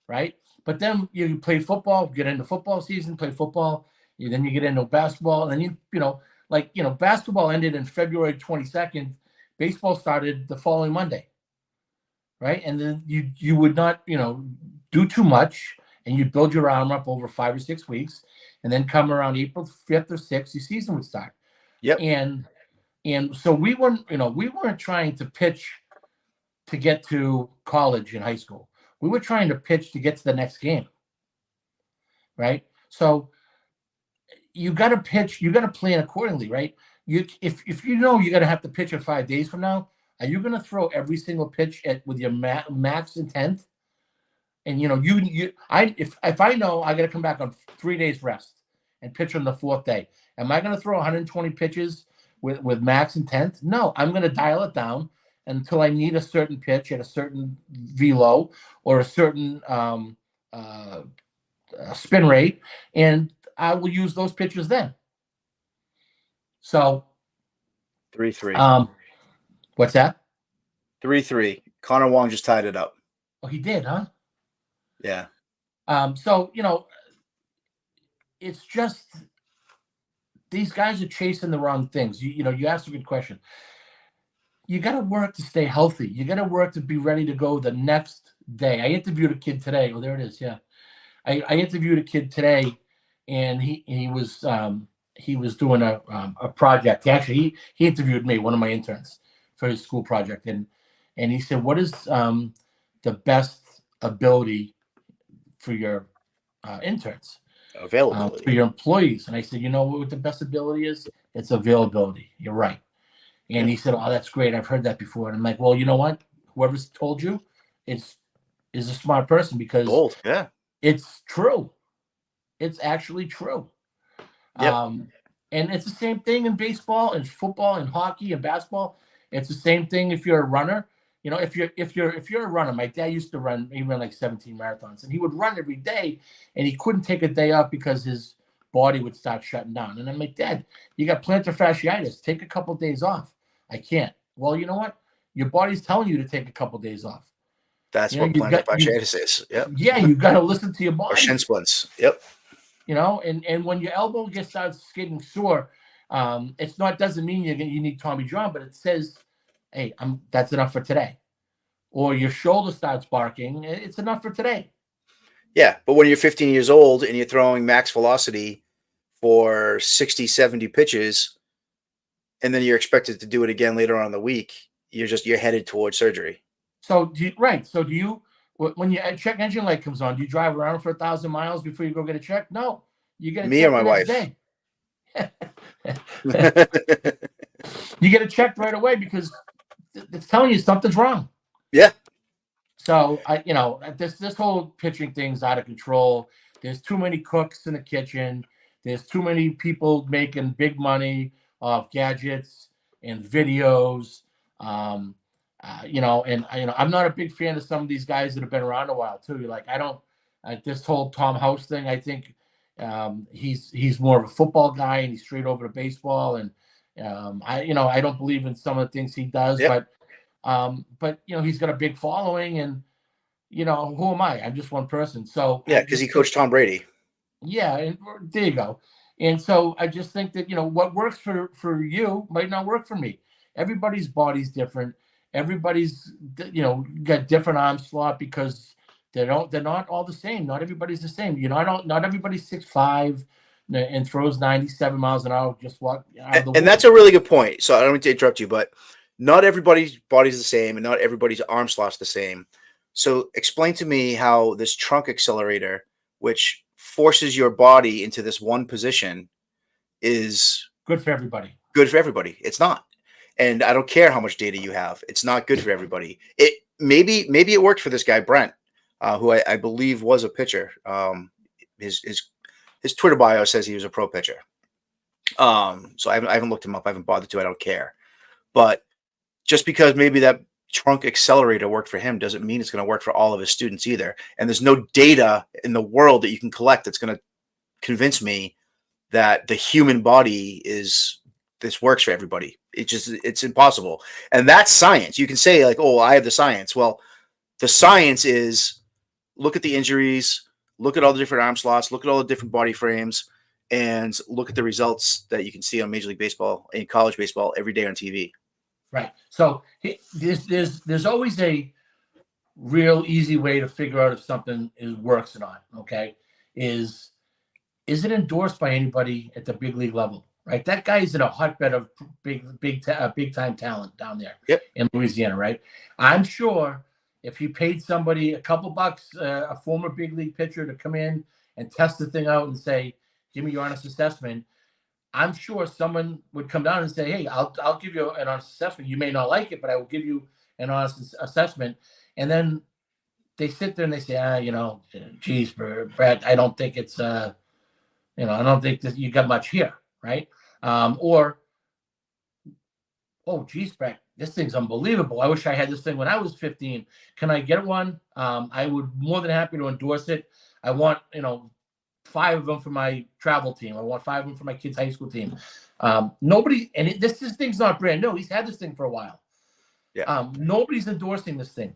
Right. But then you play football, get into football season, play football. Then you get into basketball. And then, basketball ended in February 22nd. Baseball started the following Monday. Right. And then you would not, do too much, and you'd build your arm up over 5 or 6 weeks. And then come around April 5th or 6th, your season would start. Yep. And so we weren't trying to pitch to get to college in high school. We were trying to pitch to get to the next game. Right? So you got to pitch, you got to plan accordingly, right? If you're going to have to pitch in 5 days from now, are you going to throw every single pitch with your max intent? And if I know I got to come back on 3 days rest and pitch on the 4th day, am I going to throw 120 pitches with max intent? No, I'm going to dial it down until I need a certain pitch at a certain velo or a certain spin rate, and I will use those pitches then. So 3-3. What's that? 3-3. Connor Wong just tied it up. Oh, he did, huh? Yeah. So, it's just these guys are chasing the wrong things. You asked a good question. You got to work to stay healthy. You got to work to be ready to go the next day. I interviewed a kid today. Oh, there it is. Yeah. I interviewed a kid today, and he was he was doing a project. He interviewed me, one of my interns, for his school project, and he said, "What is the best ability for your interns, Availability for your employees?" And I said, "You know what the best ability is? It's availability. You're right." And he said, "Oh, that's great. I've heard that before." And I'm like, "Well, you know what? Whoever's told you is a smart person, because gold. Yeah, it's true. It's actually true." Yep. And it's the same thing in baseball and football and hockey and basketball. It's the same thing if you're a runner. You know, if you're a runner, my dad used to run. He ran like 17 marathons, and he would run every day, and he couldn't take a day off because his body would start shutting down. And I'm like, "Dad, you got plantar fasciitis. Take a couple of days off." "I can't." "Well, you know what? Your body's telling you to take a couple of days off." That's what plantar fasciitis is. Yep. Yeah, you got to listen to your body. Or shin splints. Yep. You know, and when your elbow starts getting sore, it's not, doesn't mean you need Tommy John, but it says, "Hey, that's enough for today." Or your shoulder starts barking, it's enough for today. Yeah, but when you're 15 years old and you're throwing max velocity for 60, 70 pitches, and then you're expected to do it again later on in the week, you're headed towards surgery. So do you, when your check engine light comes on, do you drive around for 1,000 miles before you go get a check? No, you get a Me check or my the next wife? day. You get it checked right away because it's telling you something's wrong. Yeah. So this whole pitching thing's out of control. There's too many cooks in the kitchen. There's too many people making big money off gadgets and videos. I'm not a big fan of some of these guys that have been around a while too. Like, this whole Tom House thing, I think he's more of a football guy, and he's straight over to baseball. And I don't believe in some of the things he does, yep. but he's got a big following, and who am I? I'm just one person. So yeah, because he coached Tom Brady. Yeah, and there you go. And so I just think that what works for you might not work for me. Everybody's body's different. Everybody's got different arm slot, because they're not all the same. Not everybody's the same. Not everybody's 6'5" and throws 97 miles an hour. Just walk out of the and that's a really good point. So I don't mean to interrupt you, but not everybody's body's the same, and not everybody's arm slot's the same. So explain to me how this trunk accelerator, which forces your body into this one position, is good for everybody. Good for everybody. It's not. And I don't care how much data you have. It's not good for everybody. It maybe it worked for this guy, Brent, who I believe was a pitcher. His Twitter bio says he was a pro pitcher. So I haven't looked him up. I haven't bothered to. I don't care. But just because maybe that trunk accelerator worked for him doesn't mean it's going to work for all of his students either. And there's no data in the world that you can collect that's going to convince me that the human body this works for everybody. It's impossible. And that's science. You can say like, "Oh, I have the science." Well, the science is look at the injuries, look at all the different arm slots, look at all the different body frames, and look at the results that you can see on Major League Baseball and college baseball every day on TV. Right. So there's always a real easy way to figure out if something works or not. Okay, is it endorsed by anybody at the big league level? Right. That guy is in a hotbed of big time talent down there in Louisiana. Right. I'm sure if he paid somebody a couple bucks, a former big league pitcher, to come in and test the thing out and say, "Give me your honest assessment," I'm sure someone would come down and say, "Hey, I'll give you an honest assessment. You may not like it, but I will give you an honest assessment." And then they sit there and they say, "Geez, Brad, I don't think it's, I don't think that you got much here." Right. Or, "Oh, geez, Brad, this thing's unbelievable. I wish I had this thing when I was 15. Can I get one? I would more than happy to endorse it. I want, 5 of them for my travel team. I want 5 of them for my kids' high school team." Nobody, and this thing's not brand new. He's had this thing for a while. Yeah. Nobody's endorsing this thing.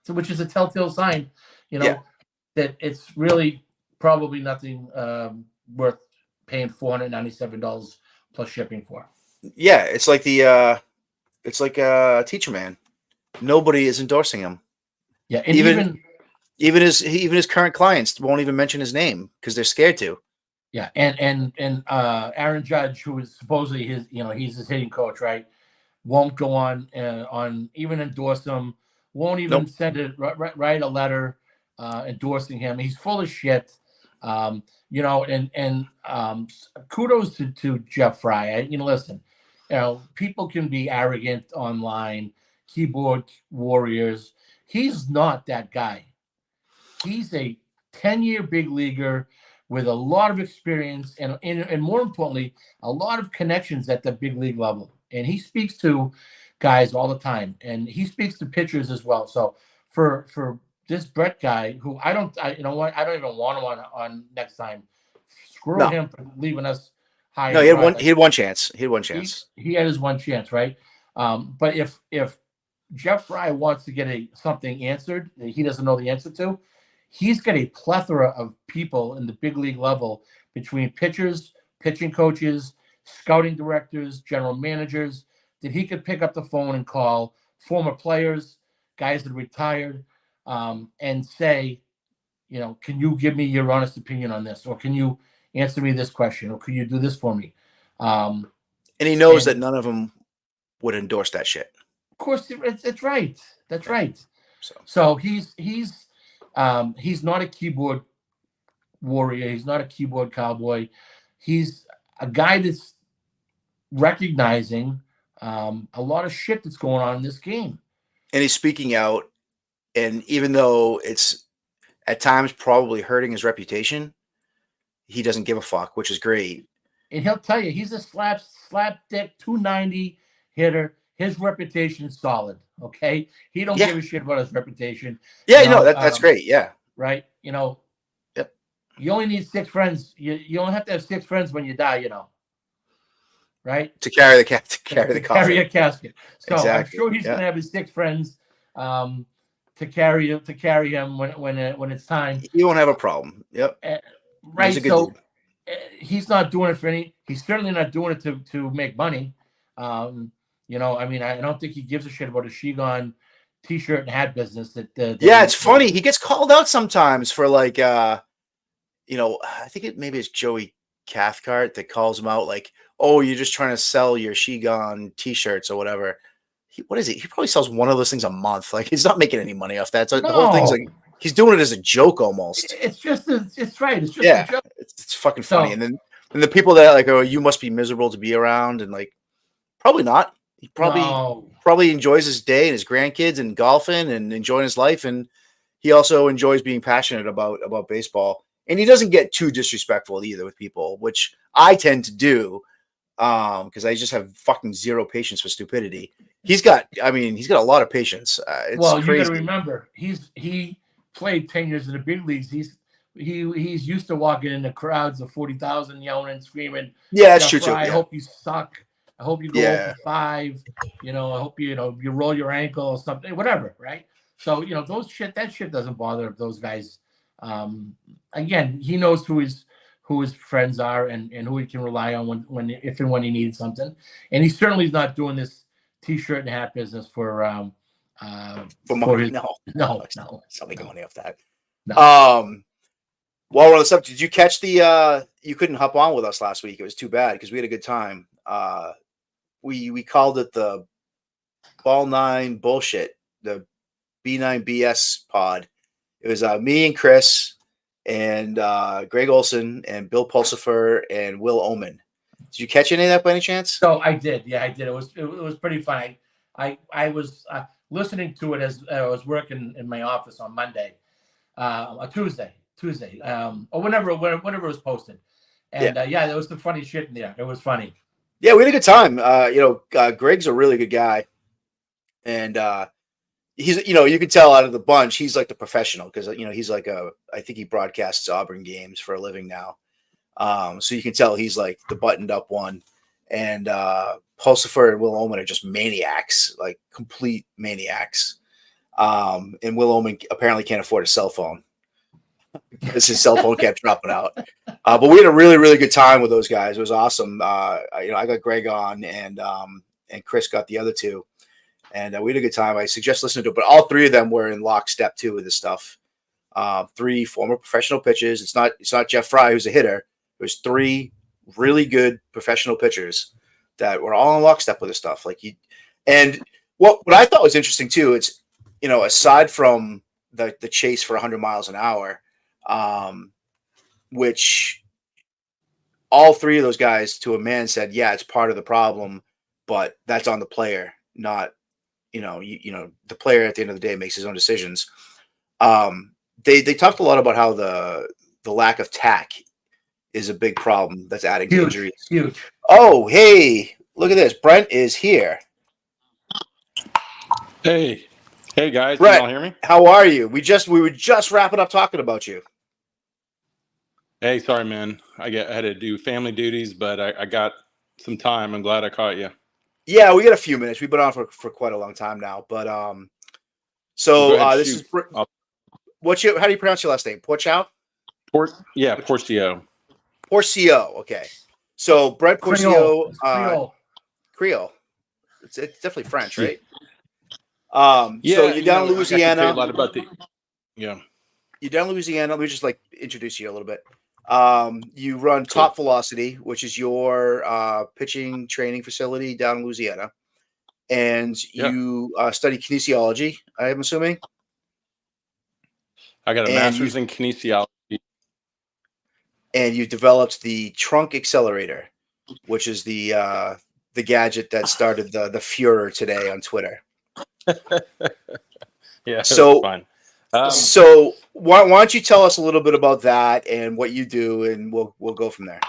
So, which is a telltale sign, that it's really probably nothing worth paying $497 plus shipping for. Yeah, it's like Teacher Man. Nobody is endorsing him. Yeah, and even his current clients won't even mention his name because they're scared to. Yeah, and Aaron Judge, who is supposedly he's his hitting coach, right? Won't go on even endorse him. Won't even Nope. send it write a letter endorsing him. He's full of shit. And kudos to Jeff Fry. Listen, people can be arrogant online, keyboard warriors. He's not that guy. He's a 10-year big leaguer with a lot of experience and more importantly, a lot of connections at the big league level. And he speaks to guys all the time, and he speaks to pitchers as well. So for this Brett guy, who I don't even want him on next time. Screw him for leaving us high. No, he had one chance. He had one chance. He had his one chance, right? But if Jeff Fry wants to get something answered that he doesn't know the answer to, he's got a plethora of people in the big league level between pitchers, pitching coaches, scouting directors, general managers, that he could pick up the phone and call former players, guys that are retired, and say, can you give me your honest opinion on this? Or can you answer me this question? Or can you do this for me? And he knows that none of them would endorse that shit. Of course, it's right. That's right. So he's not a keyboard warrior. He's not a keyboard cowboy. He's a guy that's recognizing a lot of shit that's going on in this game. And he's speaking out. And even though it's at times probably hurting his reputation, he doesn't give a fuck, which is great. And he'll tell you, he's a slapdick 290 hitter. His reputation is solid. Okay. He don't give a shit about his reputation. Yeah, that's great. Yeah. Right. Yep. You only need 6 friends. You only have to have 6 friends when you die, right? To carry the coffin. Carry a casket. So exactly. I'm sure he's going to have his 6 friends to carry him when it's time. He won't have a problem. Yep. Right. So he's not doing it for he's certainly not doing it to make money. I don't think he gives a shit about a Shigon t-shirt and hat business. It's funny. He gets called out sometimes for I think maybe it's Joey Cathcart that calls him out like, oh, you're just trying to sell your Shigon t-shirts or whatever. What is it? He probably sells one of those things a month. Like he's not making any money off that. So the whole thing's like he's doing it as a joke almost. It's right. It's just a joke. It's fucking funny. And then the people that like, oh, you must be miserable to be around, and like probably not. He probably enjoys his day and his grandkids and golfing and enjoying his life, and he also enjoys being passionate about baseball. And he doesn't get too disrespectful either with people, which I tend to do because I just have fucking zero patience for stupidity. He's got a lot of patience. It's crazy. You got to remember, he played 10 years in the big leagues. He's used to walking into crowds of 40,000 yelling and screaming. Yeah, that's true too. I hope you suck. I hope you go over 5. I hope you roll your ankle or something, whatever, right? So that shit doesn't bother those guys. Again, he knows who his friends are and who he can rely on if and when he needs something. And he certainly is not doing this t-shirt and hat business for money. No. It's not making money off that. No. While we're on the subject, did you catch you couldn't hop on with us last week? It was too bad because we had a good time. We called it the Ball 9 bullshit, the B9 BS pod. It was me and Chris and Greg Olson and Bill Pulsifer and Will Oman. Did you catch any of that by any chance? So I did. Yeah, I did. It was pretty fun. I was listening to it as I was working in my office on Monday, Tuesday, or whenever it was posted. And there was some funny shit in there. It was funny. Yeah, we had a good time. Greg's a really good guy, and he's you can tell out of the bunch he's like the professional because he's like I think he broadcasts Auburn games for a living now. So you can tell he's like the buttoned up one, and Pulsifer and Will Oman are just maniacs, like complete maniacs. And Will Oman apparently can't afford a cell phone because his cell phone kept dropping out. But we had a really, really good time with those guys. It was awesome. I got Greg on and Chris got the other two, and we had a good time. I suggest listening to it, but all 3 of them were in lockstep too with this stuff. 3 former professional pitchers. It's not Jeff Fry who's a hitter. There's 3 really good professional pitchers that were all in lockstep with this stuff. And what I thought was interesting too, it's, aside from the chase for 100 miles an hour, which all 3 of those guys to a man said, yeah, it's part of the problem, but that's on the player, not, the player at the end of the day makes his own decisions. They talked a lot about how the lack of tack is a big problem that's adding to injuries. Huge. Oh, hey, look at this. Brent is here. Hey guys, Brent, can y'all hear me? how are you? We were just wrapping up talking about you. Hey, sorry, man. I had to do family duties, but I got some time. I'm glad I caught you. Yeah, we got a few minutes. We've been on for quite a long time now, but this is how do you pronounce your last name? Pourciau? Pourciau. Pourciau. Okay. So Brent Pourciau, Creole. It's definitely French, right? So you're down in Louisiana. I a lot about you're down in Louisiana. Let me just introduce you a little bit. You run Top Velocity, which is your pitching training facility down in Louisiana, and you study kinesiology, I'm assuming. I got a master's in kinesiology. And you developed the Trunk Accelerator, which is the gadget that started the furor today on Twitter. Yeah, so fun. So why don't you tell us a little bit about that and what you do, and we'll go from there.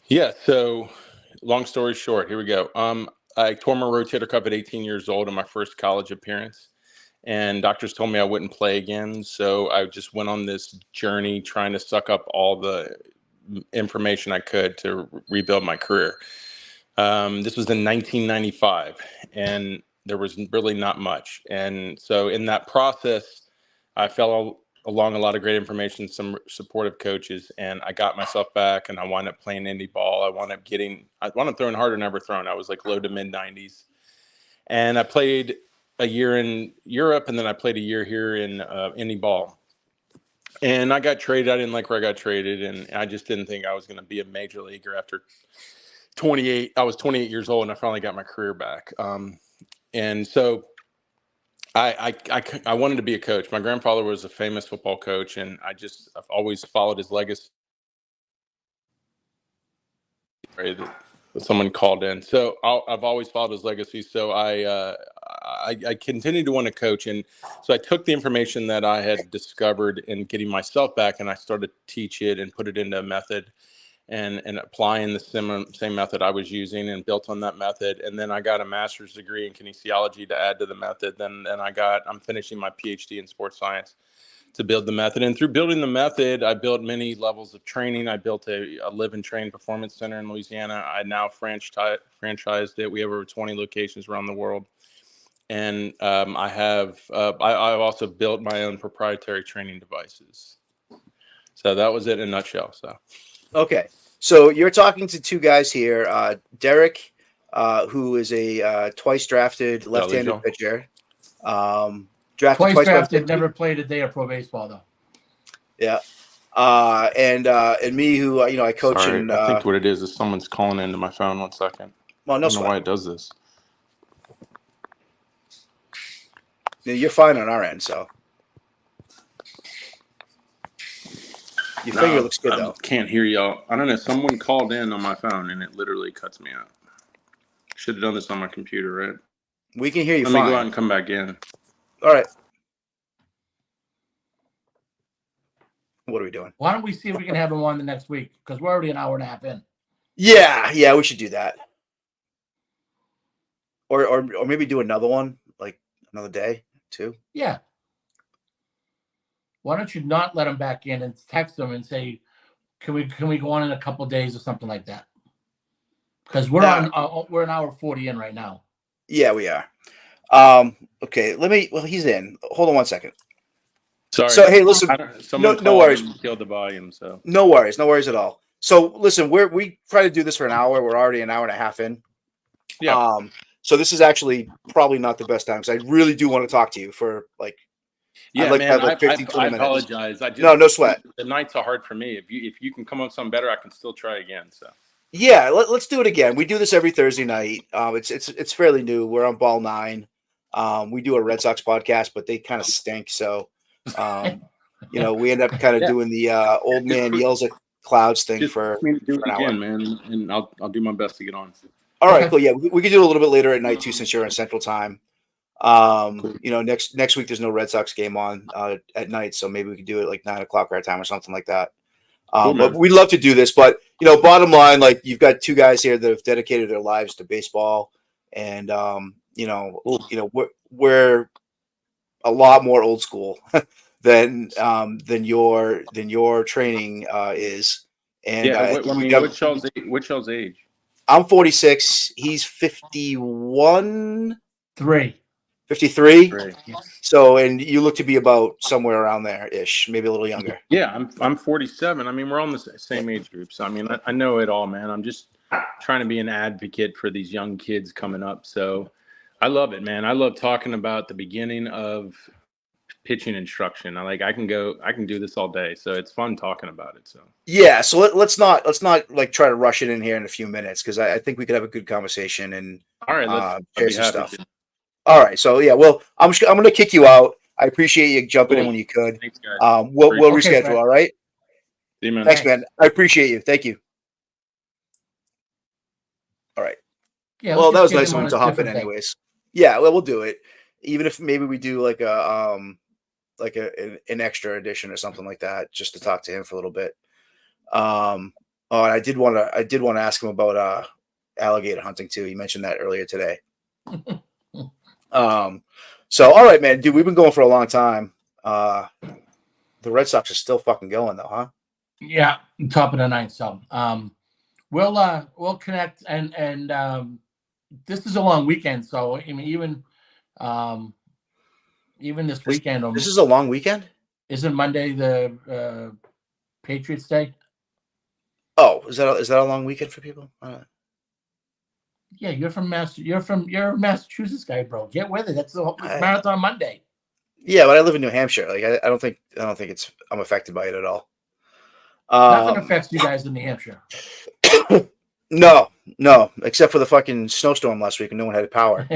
Yeah. So long story short, here we go. I tore my rotator cuff at 18 years old in my first college appearance, and doctors told me I wouldn't play again. So I just went on this journey trying to suck up all the information I could to rebuild my career. This was in 1995, and there was really not much. And so in that process, I fell along a lot of great information, some supportive coaches, and I got myself back, and I wound up playing indie ball. I wound up throwing harder than ever thrown. I was like low to mid 90s. And I played a year in Europe, and then I played a year here in indie ball. And I got traded. I didn't like where I got traded, and I just didn't think I was going to be a major leaguer after 28. I was 28 years old, and I finally got my career back. And so I wanted to be a coach. My grandfather was a famous football coach, and I've always followed his legacy. Right, someone called in, so I've always followed his legacy. So I continued to want to coach, and so I took the information that I had discovered in getting myself back, and I started to teach it and put it into a method. And applying the same method I was using, and built on that method. And then I got a master's degree in kinesiology to add to the method. Then I'm finishing my PhD in sports science to build the method. And through building the method, I built many levels of training. I built a live and train performance center in Louisiana. I now franchised it. We have over 20 locations around the world. And I've also built my own proprietary training devices. So that was it in a nutshell. So. Okay, so you're talking to 2 guys here. Derek, who is a twice drafted left-handed pitcher. Drafted twice drafted, never played a day of pro baseball though. Yeah, and me, who I coach. Sorry, I think what it is someone's calling into my phone. 1 second. Well, no, I don't know why it does this. You're fine on our end, so. Your finger looks good, though. Can't hear y'all. I don't know. Someone called in on my phone, and it literally cuts me out. Should have done this on my computer, right? We can hear you fine. Let me go out and come back in. All right. What are we doing? Why don't we see if we can have him on the next week? Because we're already an hour and a half in. Yeah, we should do that. Or maybe do another one, like another day, too. Yeah. Why don't you not let him back in and text him and say, can we go on in a couple of days or something like that? Because we're an hour 40 in right now. Yeah, we are. Okay, he's in. Hold on 1 second. Sorry. So hey, listen. No worries. Killed the volume. So no worries at all. So listen, we try to do this for an hour. We're already an hour and a half in. Yeah. So this is actually probably not the best time because I really do want to talk to you for like Yeah, I'd like man, to have like 15, I 20 minutes. apologize. No sweat. The nights are hard for me. If you can come up with something better, I can still try again. So Yeah, let's do it again. We do this every Thursday night. It's fairly new. We're on Ball 9. We do a Red Sox podcast, but they kind of stink. So, we end up kind of yeah, doing the old just man yells at clouds thing just for ask me to do an it hour. again, man, and I'll do my best to get on. All right, Okay. cool. Yeah, we could do it a little bit later at night too, since you're in Central Time. Cool. Next week there's no Red Sox game on at night, so maybe we could do it like 9 o'clock our time or something like that. Cool, But man. we'd love to do this. But bottom line, like you've got two guys here that have dedicated their lives to baseball, and Cool. we're a lot more old school than your training is. And Yeah, I I think we mean, got. what's y'all's age? I'm 46. He's 51, 3. 53. Great. So, and you look to be about somewhere around there ish, maybe a little younger. Yeah, I'm 47. I mean, we're on the same age group, so I mean, I know it all, man. I'm just trying to be an advocate for these young kids coming up. So, I love it, man. I love talking about the beginning of pitching instruction. I can do this all day. So it's fun talking about it. So Yeah, so let's not like try to rush it in here in a few minutes, because I think we could have a good conversation and all right, share I'd be some happy stuff. to. All right, so yeah, well, I'm going to kick you out. I appreciate you jumping in Cool. when you could. Thanks, guys. We'll Appreciate reschedule. Brent. All right. See you, man. Thanks, man. I appreciate you. Thank you. All right. Yeah. Well, that was let's nice just of get him him to on a hop in different day. anyways. Yeah, well, we'll do it. Even if maybe we do like an extra edition or something like that, just to talk to him for a little bit. And I did want to ask him about alligator hunting too. He mentioned that earlier today. So all right, man, dude, we've been going for a long time. The Red Sox are still fucking going though, huh? Yeah, top of the ninth. So we'll connect, and this is a long weekend. So I mean, even this weekend. This is a long weekend. Isn't Monday the Patriots Day? Oh, is that a long weekend for people? Yeah, you're a Massachusetts guy, bro. Get with it. That's the Marathon Monday. Yeah, but I live in New Hampshire. Like I don't think I'm affected by it at all. Nothing affects you guys in New Hampshire. No, except for the fucking snowstorm last week and no one had power.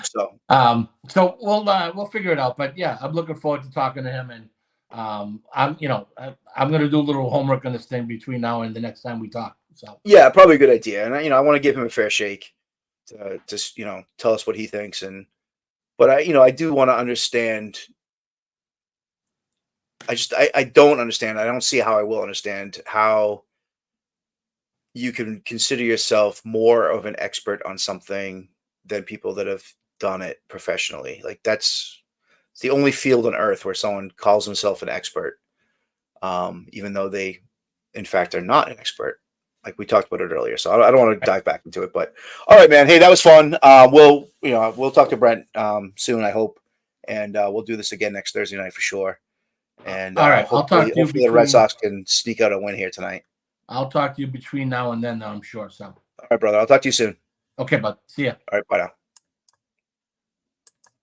So we'll figure it out. But yeah, I'm looking forward to talking to him, and I'm going to do a little homework on this thing between now and the next time we talk. So yeah, probably a good idea. And I want to give him a fair shake to just tell us what he thinks. But I do want to understand. I don't understand. I don't see how I will understand how you can consider yourself more of an expert on something than people that have done it professionally. Like it's the only field on earth where someone calls himself an expert, even though they, in fact, are not an expert. Like we talked about it earlier. So I don't want to dive back into it. But all right, man. Hey, that was fun. We'll talk to Brent soon, I hope, and we'll do this again next Thursday night for sure. And all right, hopefully the Red Sox can sneak out a win here tonight. I'll talk to you between now and then, I'm sure. So all right, brother. I'll talk to you soon. Okay, bud. See ya. All right, bye now.